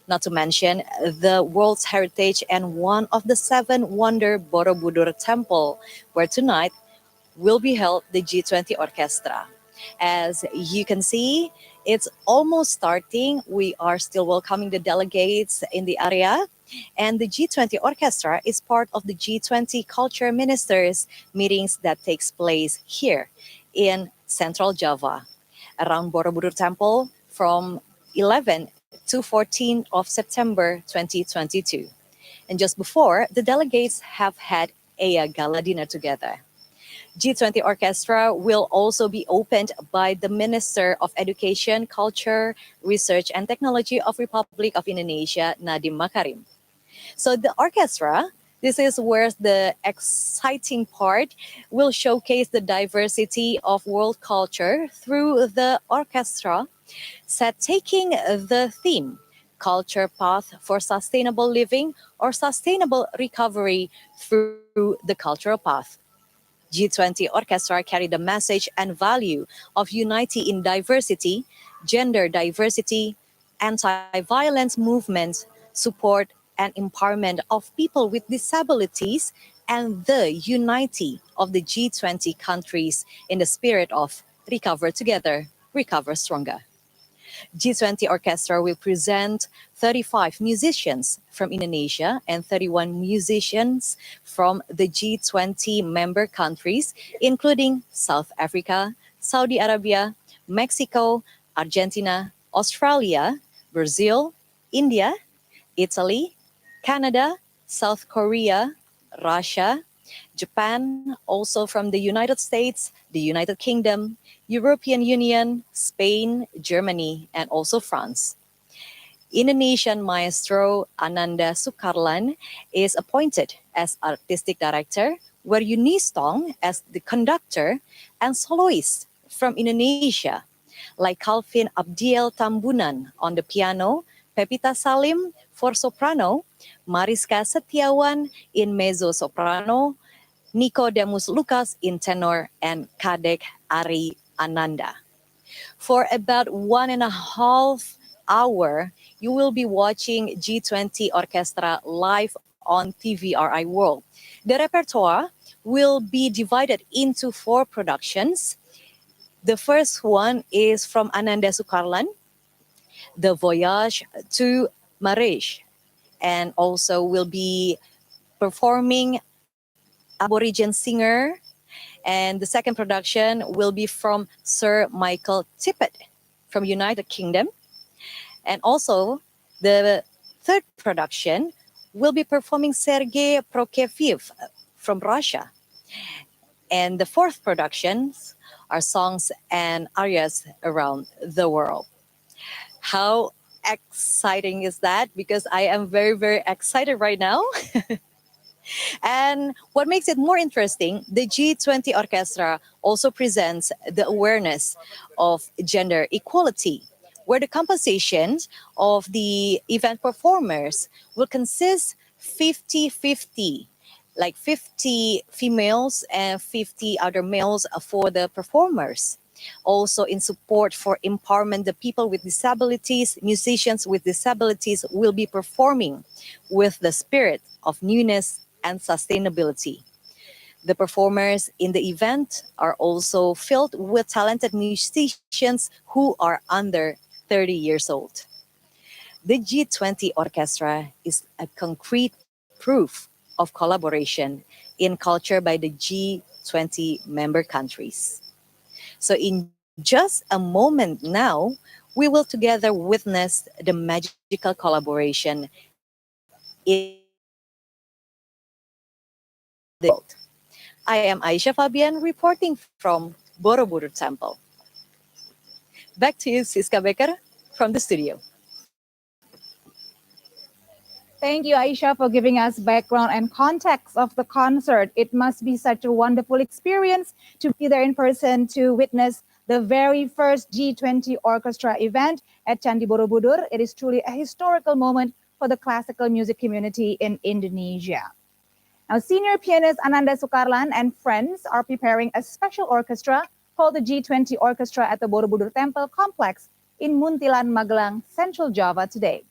Not to mention the world's heritage and one of the 7 wonder Borobudur Temple, where tonight will be held the G20 orchestra. As you can see, it's almost starting. We are still welcoming the delegates in the area. And the G20 orchestra is part of the G20 culture ministers meetings that takes place here in Central Java, around Borobudur Temple from 11 to 14 of September 2022. And just before, the delegates have had a gala dinner together. G20 Orchestra will also be opened by the Minister of Education, Culture, Research and Technology of Republic of Indonesia, Nadiem Makarim. So the orchestra, this is where the exciting part, will showcase the diversity of world culture through the orchestra, taking the theme, Culture Path for Sustainable Living or Sustainable Recovery through the Cultural Path. G20 Orchestra carry the message and value of unity in diversity, gender diversity, anti-violence movements, support and empowerment of people with disabilities, and the unity of the G20 countries in the spirit of recover together, recover stronger. G20 Orchestra will present 35 musicians from Indonesia and 31 musicians from the G20 member countries, including South Africa, Saudi Arabia, Mexico, Argentina, Australia, Brazil, India, Italy, Canada, South Korea, Russia, Japan, also from the United States, the United Kingdom, European Union, Spain, Germany, and also France. Indonesian maestro Ananda Sukarlan is appointed as artistic director, where Unistong as the conductor, and soloists from Indonesia, like Calvin Abdiel Tambunan on the piano, Pepita Salim for soprano, Mariska Setiawan in mezzo-soprano, Nicodemus Lucas in tenor, and Kadek Ari Ananda. For about 1.5 hours, you will be watching G20 Orchestra live on TVRI World. The repertoire will be divided into 4 productions. The first one is from Ananda Sukarlan, The Voyage to Marrakesh, and also will be performing Aborigine singer. And the second production will be from Sir Michael Tippett from United Kingdom. And also the third production will be performing Sergei Prokofiev from Russia. And the fourth productions are songs and arias around the world. How exciting is that? Because I am very, very excited right now. And what makes it more interesting, the G20 Orchestra also presents the awareness of gender equality, where the compositions of the event performers will consist 50-50, like 50 females and 50 other males for the performers. Also in support for empowerment, the people with disabilities, musicians with disabilities will be performing with the spirit of newness and sustainability. The performers in the event are also filled with talented musicians who are under 30 years old. The G20 Orchestra is a concrete proof of collaboration in culture by the G20 member countries. So in just a moment now, we will together witness the magical collaboration in the world. I am Aisha Fabian reporting from Borobudur Temple. Back to you, Siska Becker, from the studio. Thank you, Aisha, for giving us background and context of the concert. It must be such a wonderful experience to be there in person to witness the very first G20 orchestra event at Candi Borobudur. It is truly a historical moment for the classical music community in Indonesia. Now, senior pianist Ananda Sukarlan and friends are preparing a special orchestra called the G20 Orchestra at the Borobudur Temple Complex in Muntilan, Magelang, Central Java today.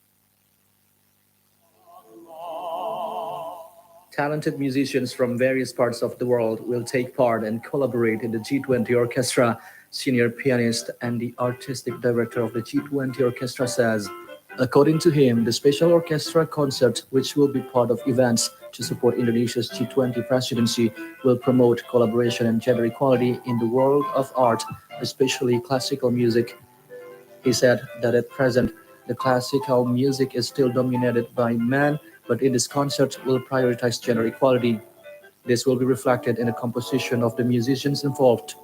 Talented musicians from various parts of the world will take part and collaborate in the G20 Orchestra. Senior pianist and the artistic director of the G20 Orchestra says, according to him, the special orchestra concert, which will be part of events to support Indonesia's G20 presidency, will promote collaboration and gender equality in the world of art, especially classical music. He said that at present, the classical music is still dominated by men, but in this concert will prioritize gender equality. This will be reflected in the composition of the musicians involved.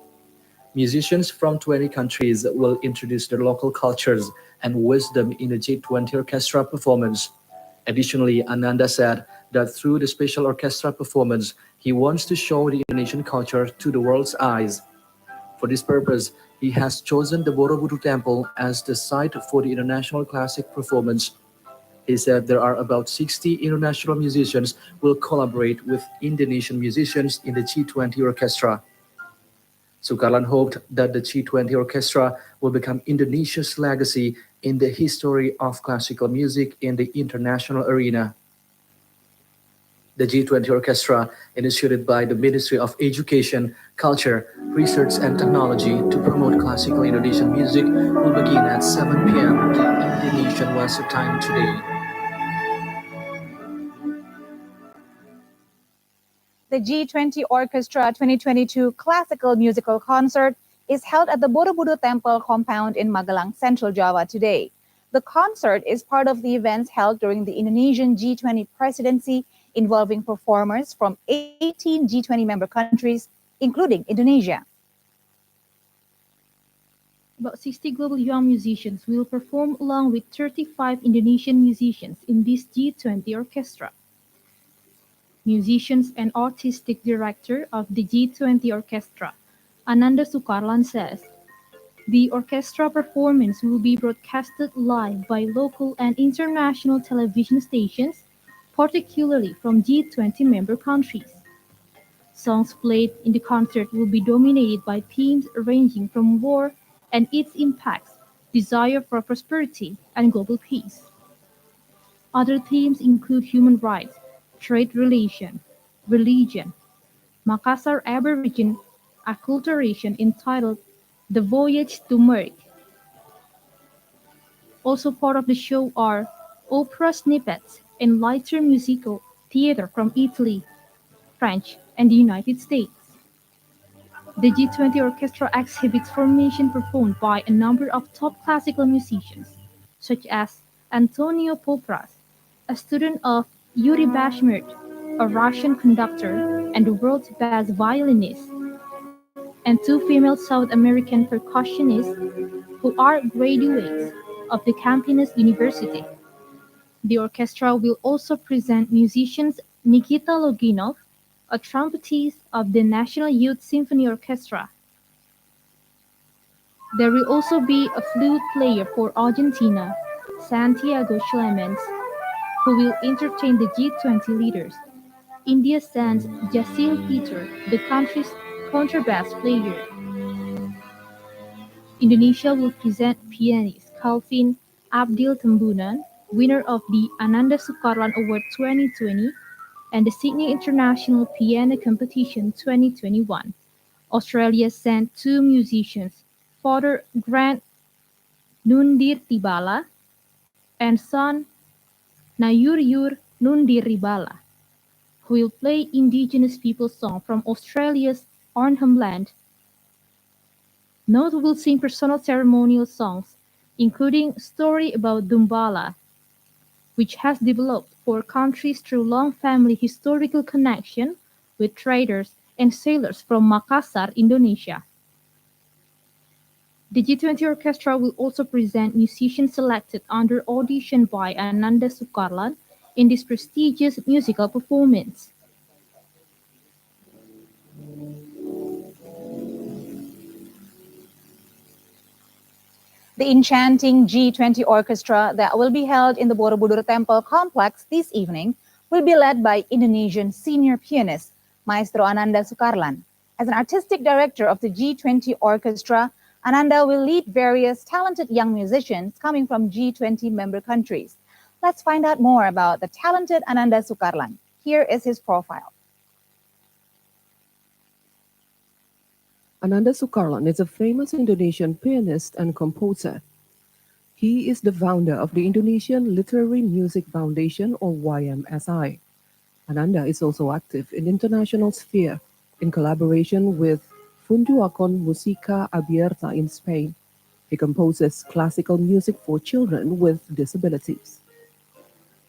Musicians from 20 countries will introduce their local cultures and wisdom in the G20 orchestra performance. Additionally, Ananda said that through the special orchestra performance, he wants to show the Indonesian culture to the world's eyes. For this purpose, he has chosen the Borobudur Temple as the site for the international classic performance. He said there are about 60 international musicians who will collaborate with Indonesian musicians in the G20 orchestra. Sukarlan hoped that the G20 orchestra will become Indonesia's legacy in the history of classical music in the international arena. The G20 orchestra, initiated by the Ministry of Education, Culture, Research and Technology to promote classical Indonesian music, will begin at 7 p.m. Indonesian Western Time today. The G20 Orchestra 2022 Classical Musical Concert is held at the Borobudur Temple compound in Magelang, Central Java today. The concert is part of the events held during the Indonesian G20 presidency, involving performers from 18 G20 member countries, including Indonesia. About 60 global young musicians will perform along with 35 Indonesian musicians in this G20 orchestra. Musicians and artistic director of the G20 Orchestra, Ananda Sukarlan says, the orchestra performance will be broadcasted live by local and international television stations, particularly from G20 member countries. Songs played in the concert will be dominated by themes ranging from war and its impacts, desire for prosperity, and global peace. Other themes include human rights, trade relation, religion, Makassar Aborigine acculturation entitled The Voyage to Merc. Also part of the show are opera snippets and lighter musical theater from Italy, French, and the United States. The G20 Orchestra exhibits formation performed by a number of top classical musicians, such as Antonio Popras, a student of Yuri Bashmirt, a Russian conductor and the world's best violinist, and two female South American percussionists who are graduates of the Campinas University. The orchestra will also present musicians Nikita Loginov, a trumpetist of the National Youth Symphony Orchestra. There will also be a flute player for Argentina, Santiago Schlemens, who will entertain the G20 leaders. India sends Jasil Peter, the country's contrabass player. Indonesia will present pianist Calvin Abdil Tembunan, winner of the Ananda Sukarlan Award 2020 and the Sydney International Piano Competition 2021. Australia sent two musicians, Father Grant Nundir Tibala and son Nayuryur Nundir Ribala, who will play Indigenous people song from Australia's Arnhem Land. Note will sing personal ceremonial songs, including Story About Dumbala, which has developed for countries through long family historical connection with traders and sailors from Makassar, Indonesia. The G20 Orchestra will also present musicians selected under audition by Ananda Sukarlan in this prestigious musical performance. The enchanting G20 orchestra that will be held in the Borobudur Temple complex this evening will be led by Indonesian senior pianist Maestro Ananda Sukarlan. As an artistic director of the G20 orchestra, Ananda will lead various talented young musicians coming from G20 member countries. Let's find out more about the talented Ananda Sukarlan. Here is his profile. Ananda Sukarlan is a famous Indonesian pianist and composer. He is the founder of the Indonesian Literary Music Foundation, or YMSI. Ananda is also active in international sphere in collaboration with Fundación Música Abierta in Spain. He composes classical music for children with disabilities.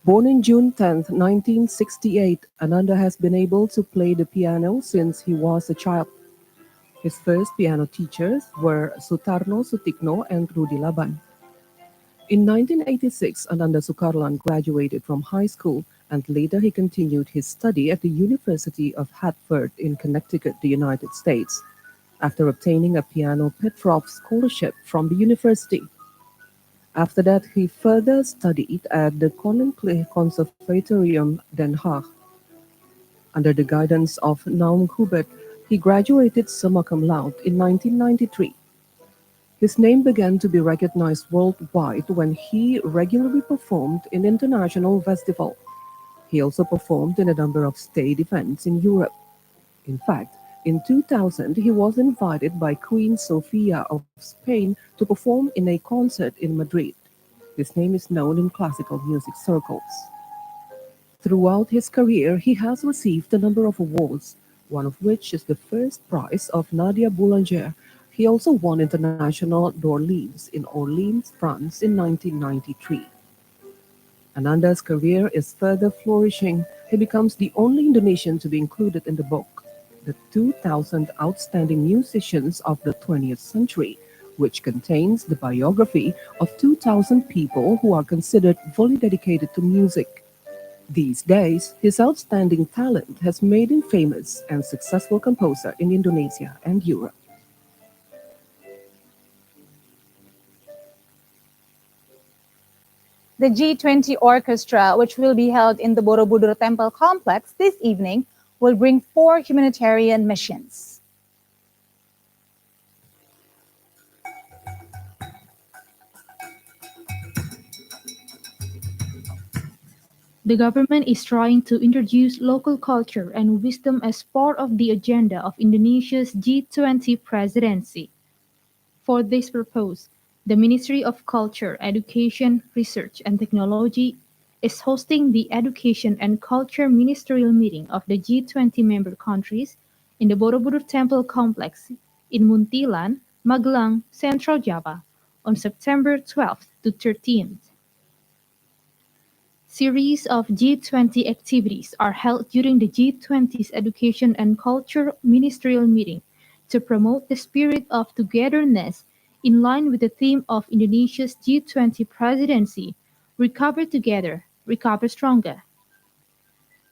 Born in June 10, 1968, Ananda has been able to play the piano since he was a child. His first piano teachers were Sutarno Sutikno and Rudi Laban. In 1986, Ananda Sukarlan graduated from high school, and later he continued his study at the University of Hartford in Connecticut, the United States, after obtaining a piano Petrov scholarship from the university. After that, he further studied at the Koninklijke Conservatorium Den Haag. Under the guidance of Naum Hubert, he graduated summa cum laude in 1993. His name began to be recognized worldwide when he regularly performed in international festivals. He also performed in a number of state events in Europe. In fact, in 2000, he was invited by Queen Sofia of Spain to perform in a concert in Madrid. His name is known in classical music circles. Throughout his career, he has received a number of awards, one of which is the first prize of Nadia Boulanger. He also won International d'Orleans in Orleans, France in 1993. Ananda's career is further flourishing. He becomes the only Indonesian to be included in the book, The 2000 Outstanding Musicians of the 20th Century, which contains the biography of 2,000 people who are considered fully dedicated to music. These days, his outstanding talent has made him famous and successful composer in Indonesia and Europe. The G20 orchestra, which will be held in the Borobudur Temple complex this evening, will bring 4 humanitarian missions. The government is trying to introduce local culture and wisdom as part of the agenda of Indonesia's G20 presidency. For this purpose, the Ministry of Culture, Education, Research and Technology is hosting the Education and Culture Ministerial Meeting of the G20 member countries in the Borobudur Temple Complex in Muntilan, Magelang, Central Java on September 12th to 13th. Series of G20 activities are held during the G20's Education and Culture Ministerial Meeting to promote the spirit of togetherness in line with the theme of Indonesia's G20 presidency, Recover Together, Recover Stronger.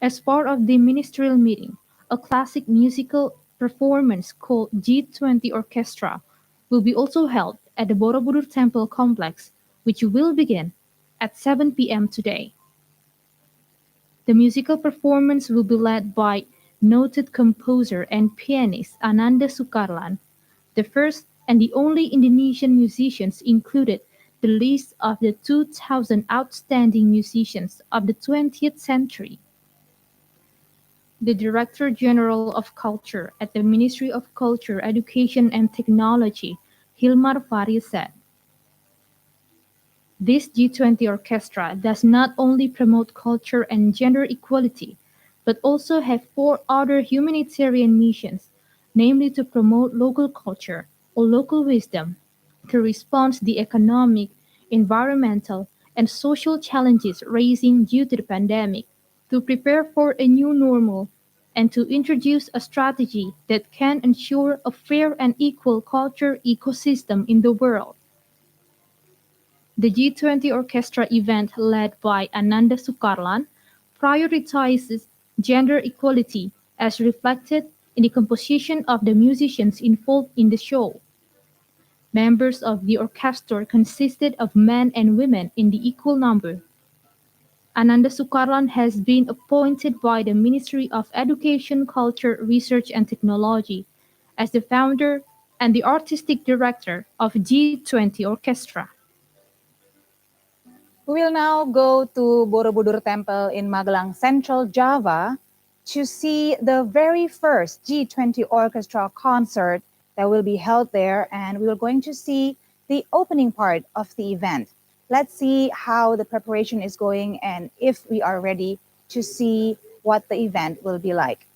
As part of the ministerial meeting, a classic musical performance called G20 Orchestra will be also held at the Borobudur Temple Complex, which will begin at 7 p.m. today. The musical performance will be led by noted composer and pianist Ananda Sukarlan, the first and the only Indonesian musicians included the list of the 2,000 outstanding musicians of the 20th century. The Director General of Culture at the Ministry of Culture, Education and Technology, Hilmar Faris said, "This G20 orchestra does not only promote culture and gender equality, but also have 4 other humanitarian missions, namely to promote local culture or local wisdom, to respond to the economic, environmental, and social challenges raising due to the pandemic, to prepare for a new normal, and to introduce a strategy that can ensure a fair and equal culture ecosystem in the world." The G20 Orchestra event led by Ananda Sukarlan prioritizes gender equality as reflected in the composition of the musicians involved in the show. Members of the orchestra consisted of men and women in the equal number. Ananda Sukarlan has been appointed by the Ministry of Education, Culture, Research and Technology as the founder and the artistic director of G20 Orchestra. We will now go to Borobudur Temple in Magelang, Central Java, to see the very first G20 Orchestra concert that will be held there, and we are going to see the opening part of the event. Let's see how the preparation is going and if we are ready to see what the event will be like.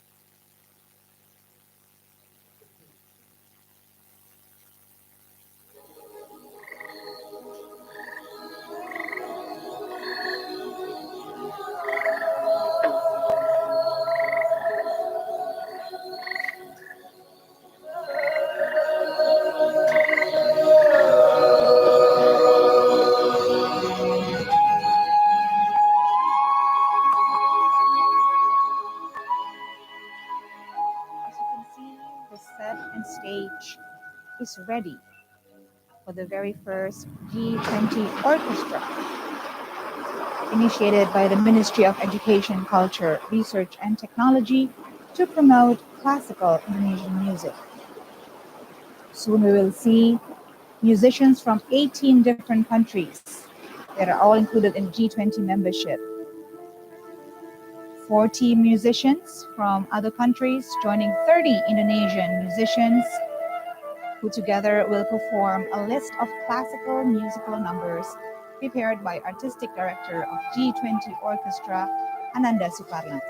Stage is ready for the very first G20 orchestra, initiated by the Ministry of Education, Culture, Research and Technology to promote classical Indonesian music. Soon we will see musicians from 18 different countries that are all included in G20 membership. 40 musicians from other countries joining 30 Indonesian musicians who together will perform a list of classical musical numbers prepared by Artistic Director of G20 Orchestra, Ananda Sukarlan,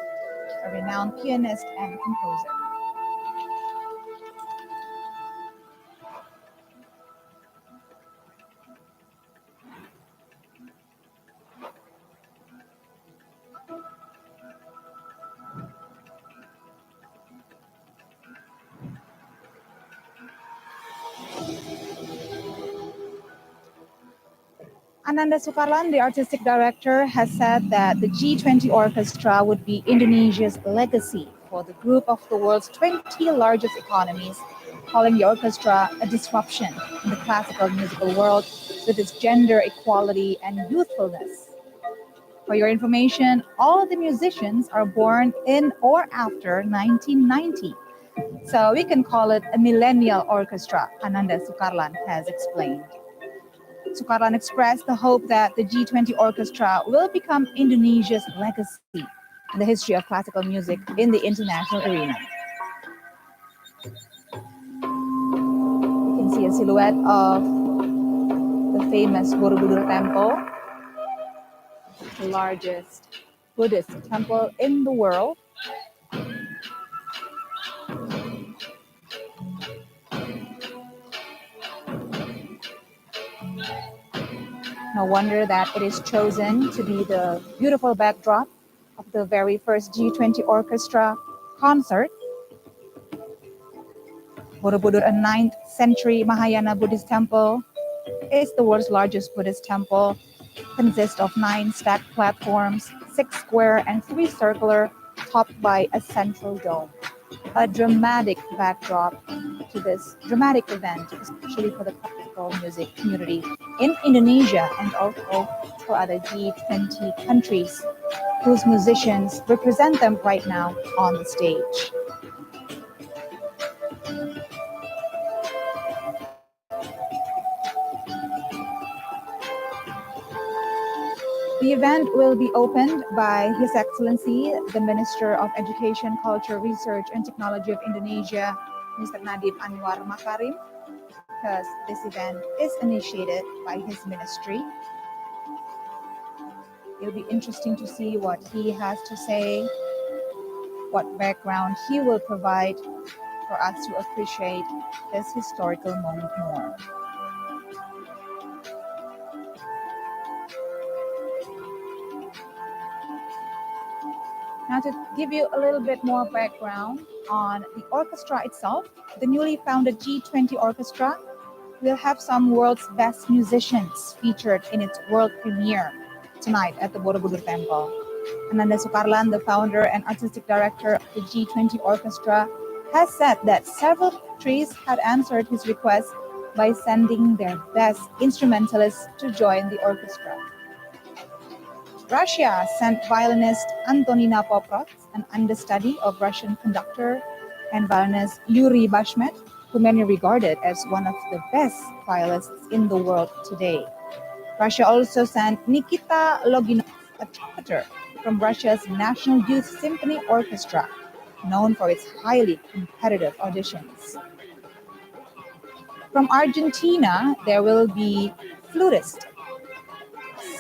a renowned pianist and composer. Ananda Sukarlan, the artistic director, has said that the G20 Orchestra would be Indonesia's legacy for the group of the world's 20 largest economies, calling the orchestra a disruption in the classical musical world with its gender equality and youthfulness. For your information, all the musicians are born in or after 1990. So we can call it a millennial orchestra, Ananda Sukarlan has explained. Sukarlan expressed the hope that the G20 Orchestra will become Indonesia's legacy in the history of classical music in the international arena. You can can see a silhouette of the famous Borobudur Temple, the largest Buddhist temple in the world. No wonder that it is chosen to be the beautiful backdrop of the very first G20 orchestra concert. Borobudur, a 9th century Mahayana Buddhist temple, is the world's largest Buddhist temple. Consists of 9 stacked platforms, 6 square and 3 circular, topped by a central dome. A dramatic backdrop to this dramatic event, especially for the classical music community in Indonesia and also for other G20 countries whose musicians represent them right now on the stage. The event will be opened by His Excellency, the Minister of Education, Culture, Research and Technology of Indonesia, Mr. Nadiem Anwar Makarim, because this event is initiated by his ministry. It'll be interesting to see what he has to say, what background he will provide for us to appreciate this historical moment more. Now, to give you a little bit more background on the orchestra itself, the newly founded G20 Orchestra will have some world's best musicians featured in its world premiere tonight at the Borobudur Temple. Ananda Sukarlan, the founder and artistic director of the G20 Orchestra, has said that several countries had answered his request by sending their best instrumentalists to join the orchestra. Russia sent violinist Antonina Poprov, an understudy of Russian conductor and violinist Yuri Bashmet, who many regarded as one of the best violists in the world today. Russia also sent Nikita Loginov, a trumpeter from Russia's National Youth Symphony Orchestra, known for its highly competitive auditions. From Argentina, there will be flutist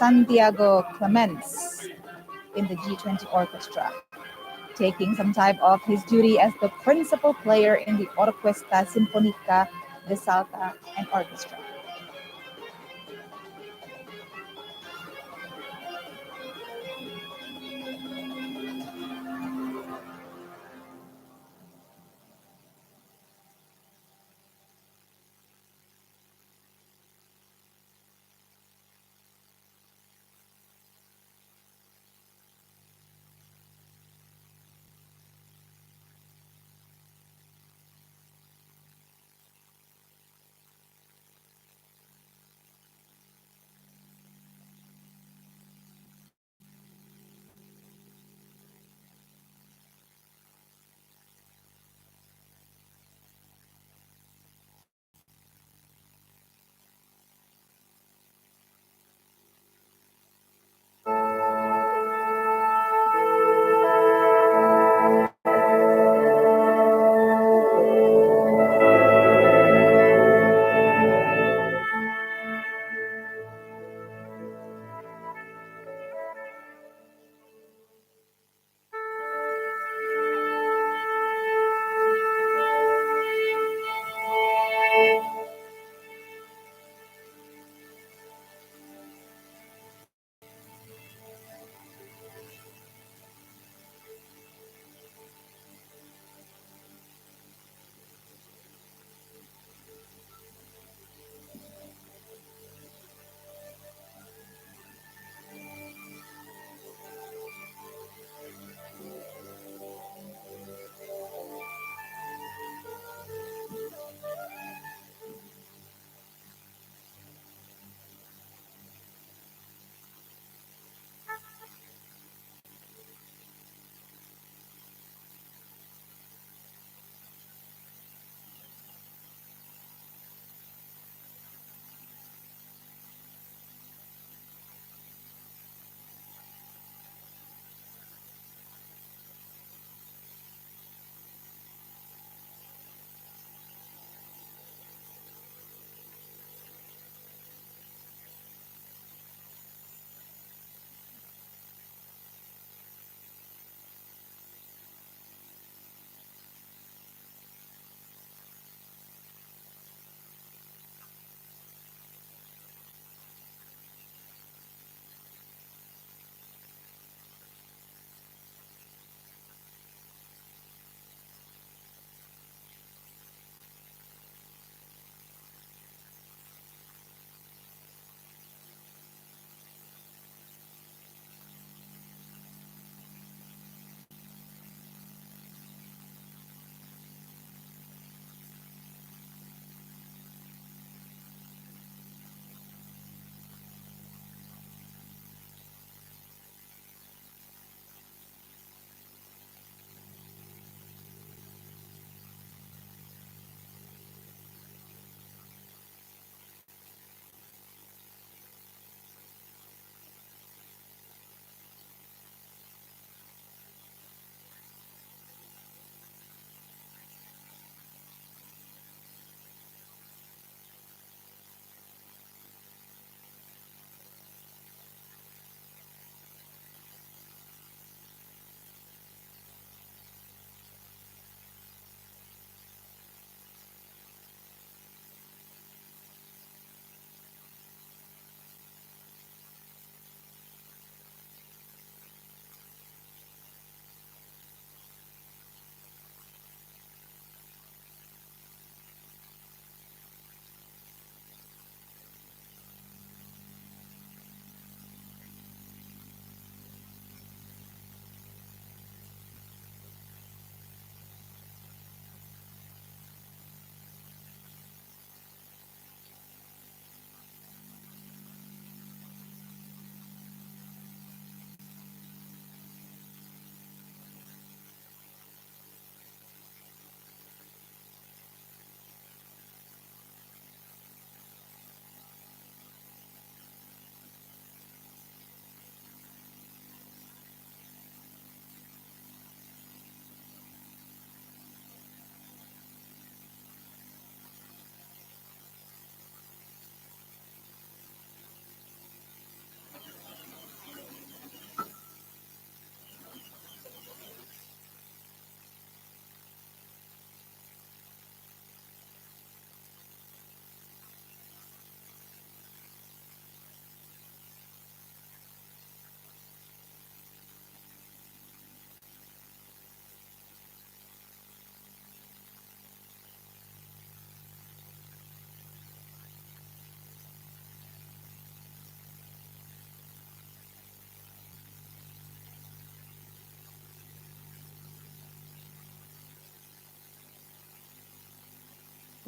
Santiago Clemens in the G20 Orchestra, taking some time off his duty as the principal player in the Orquesta Sinfonica de Salta and Orchestra.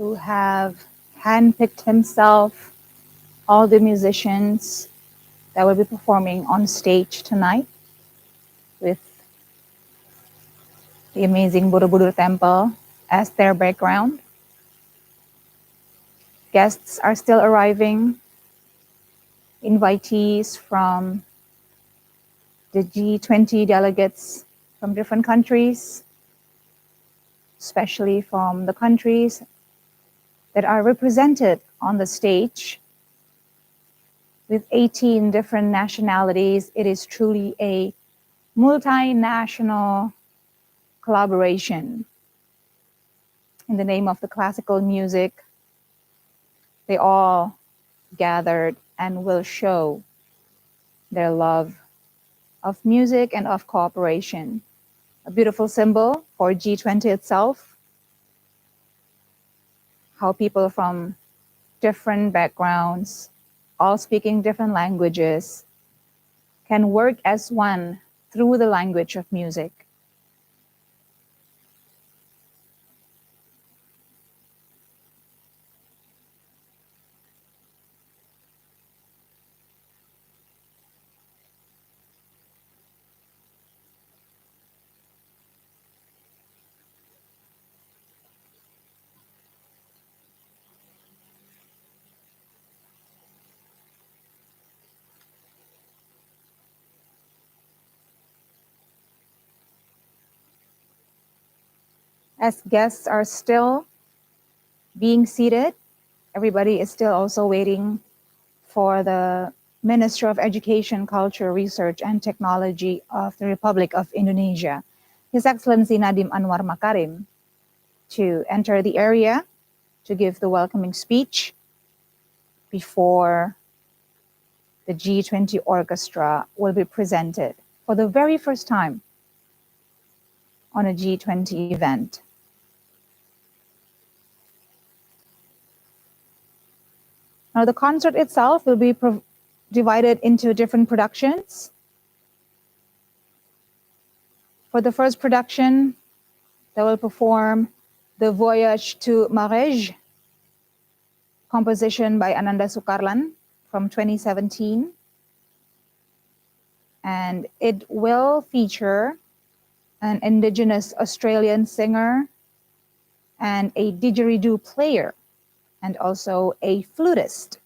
who have handpicked himself all the musicians that will be performing on stage tonight with the amazing Borobudur Temple as their background. Guests are still arriving, invitees from the G20 delegates from different countries, especially from the countries that are represented on the stage. With 18 different nationalities, it is truly a multinational collaboration. In the name of the classical music, they all gathered and will show their love of music and of cooperation. A beautiful symbol for G20 itself, how people from different backgrounds, all speaking different languages, can work as one through the language of music. As guests are still being seated, everybody is still also waiting for the Minister of Education, Culture, Research and Technology of the Republic of Indonesia, His Excellency Nadiem Anwar Makarim, to enter the area to give the welcoming speech before the G20 orchestra will be presented for the very first time on a G20 event. Now, the concert itself will be divided into different productions. For the first production, they will perform The Voyage to Marège, composition by Ananda Sukarlan from 2017. And it will feature an indigenous Australian singer and a didgeridoo player, and also a flutist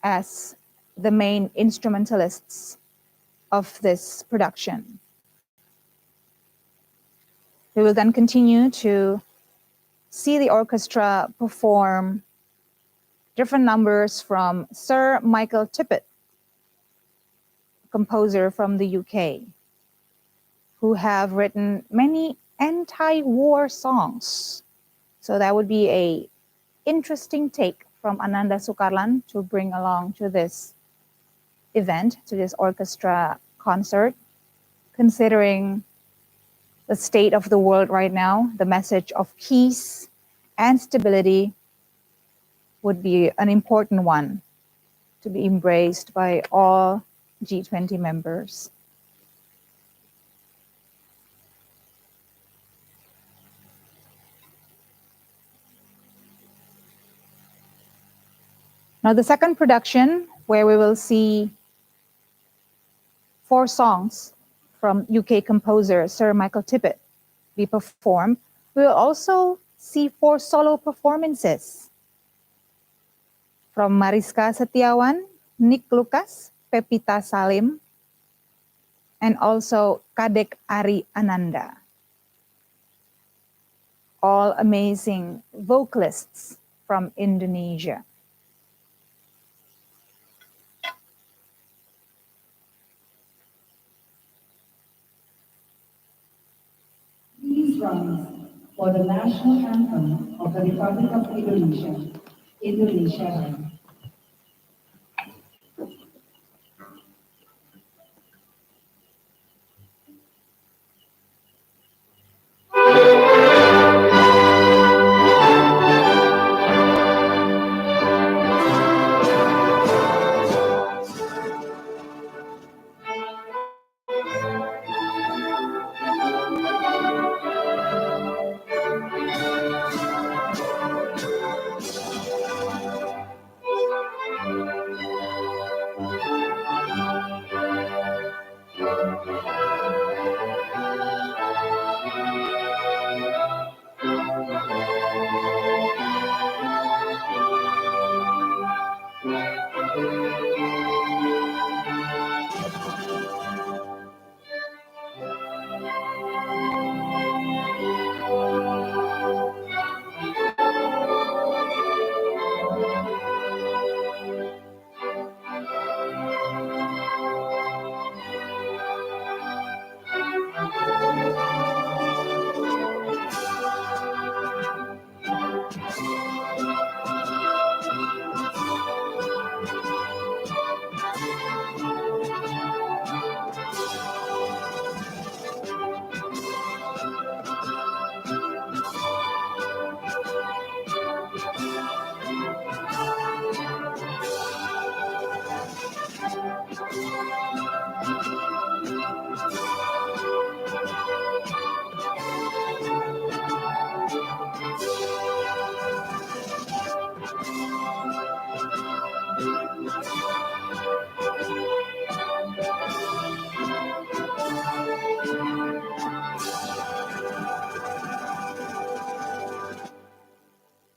as the main instrumentalists of this production. We will then continue to see the orchestra perform different numbers from Sir Michael Tippett, a composer from the UK, who have written many anti-war songs. So that would be an interesting take from Ananda Sukarlan to bring along to this event, to this orchestra concert, considering the state of the world right now. The message of peace and stability would be an important one to be embraced by all G20 members. Now, the second production, where we will see 4 songs from UK composer Sir Michael Tippett be performed, we will also see 4 solo performances from Mariska Setiawan, Nick Lucas, Pepita Salim, and also Kadek Ari Ananda. All amazing vocalists from Indonesia. Please rise for the national anthem of the Republic of Indonesia, Indonesia Raya.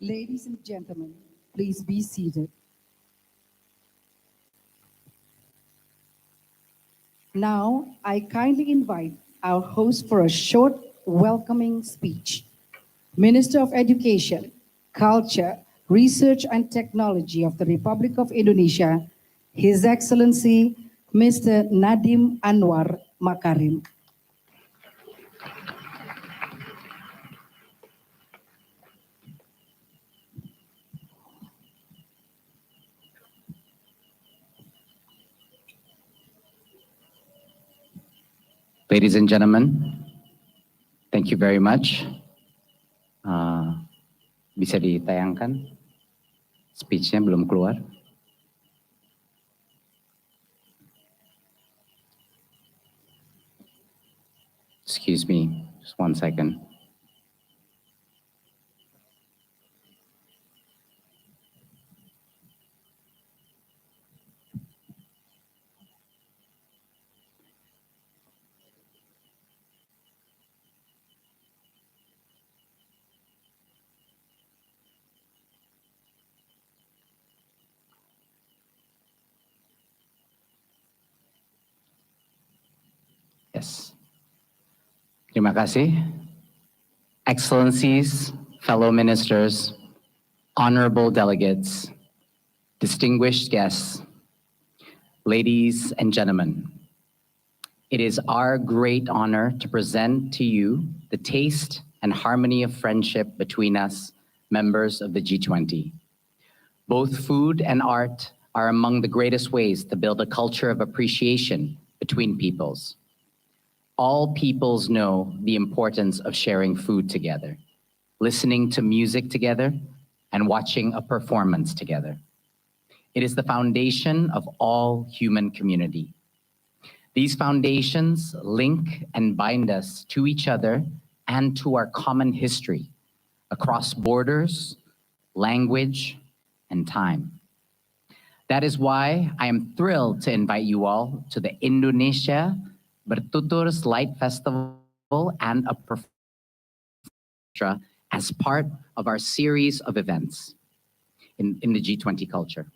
Ladies and gentlemen, please be seated. Now, I kindly invite our host for a short welcoming speech. Minister of Education, Culture, Research and Technology of the Republic of Indonesia, His Excellency Mr. Nadiem Anwar Makarim. Ladies and gentlemen, thank you very much. Bisa ditayangkan? Speech-nya belum keluar. Excuse me, just 1 second. Yes. Terima kasih. Excellencies, fellow ministers, honorable delegates, distinguished guests, ladies and gentlemen, it is our great honor to present to you the taste and harmony of friendship between us, members of the G20. Both food and art are among the greatest ways to build a culture of appreciation between peoples. All peoples know the importance of sharing food together, listening to music together, and watching a performance together. It is the foundation of all human community. These foundations link and bind us to each other and to our common history across borders, language, and time. That is why I am thrilled to invite you all to the Indonesia Bertutur's Light Festival and a performance as part of our series of events in the G20 culture.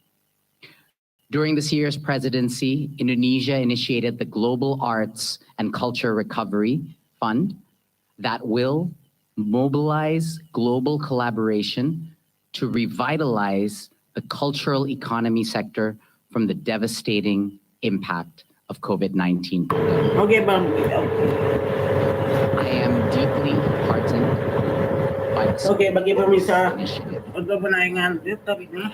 During this year's presidency, Indonesia initiated the Global Arts and Culture Recovery Fund that will mobilize global collaboration to revitalize the cultural economy sector from the devastating impact of COVID-19. Okay, ma'am. I am deeply heartened by this Okay, bagi pemirsa initiative. untuk penayangan topik ini,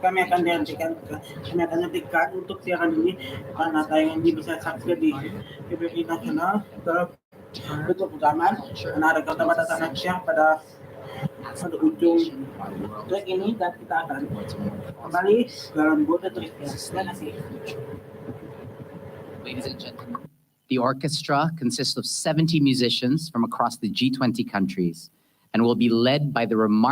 kami akan nantikan untuk siaran ini karena tayangan ini bisa saksikan di TVRI Nasional bentuk rekaman karena ada keterbatasan aksesnya pada ujung track ini dan kita akan kembali dalam bode triknya. Terima kasih. Ladies and gentlemen, the orchestra consists of 70 musicians from across the G20 countries and will be led by the remarkable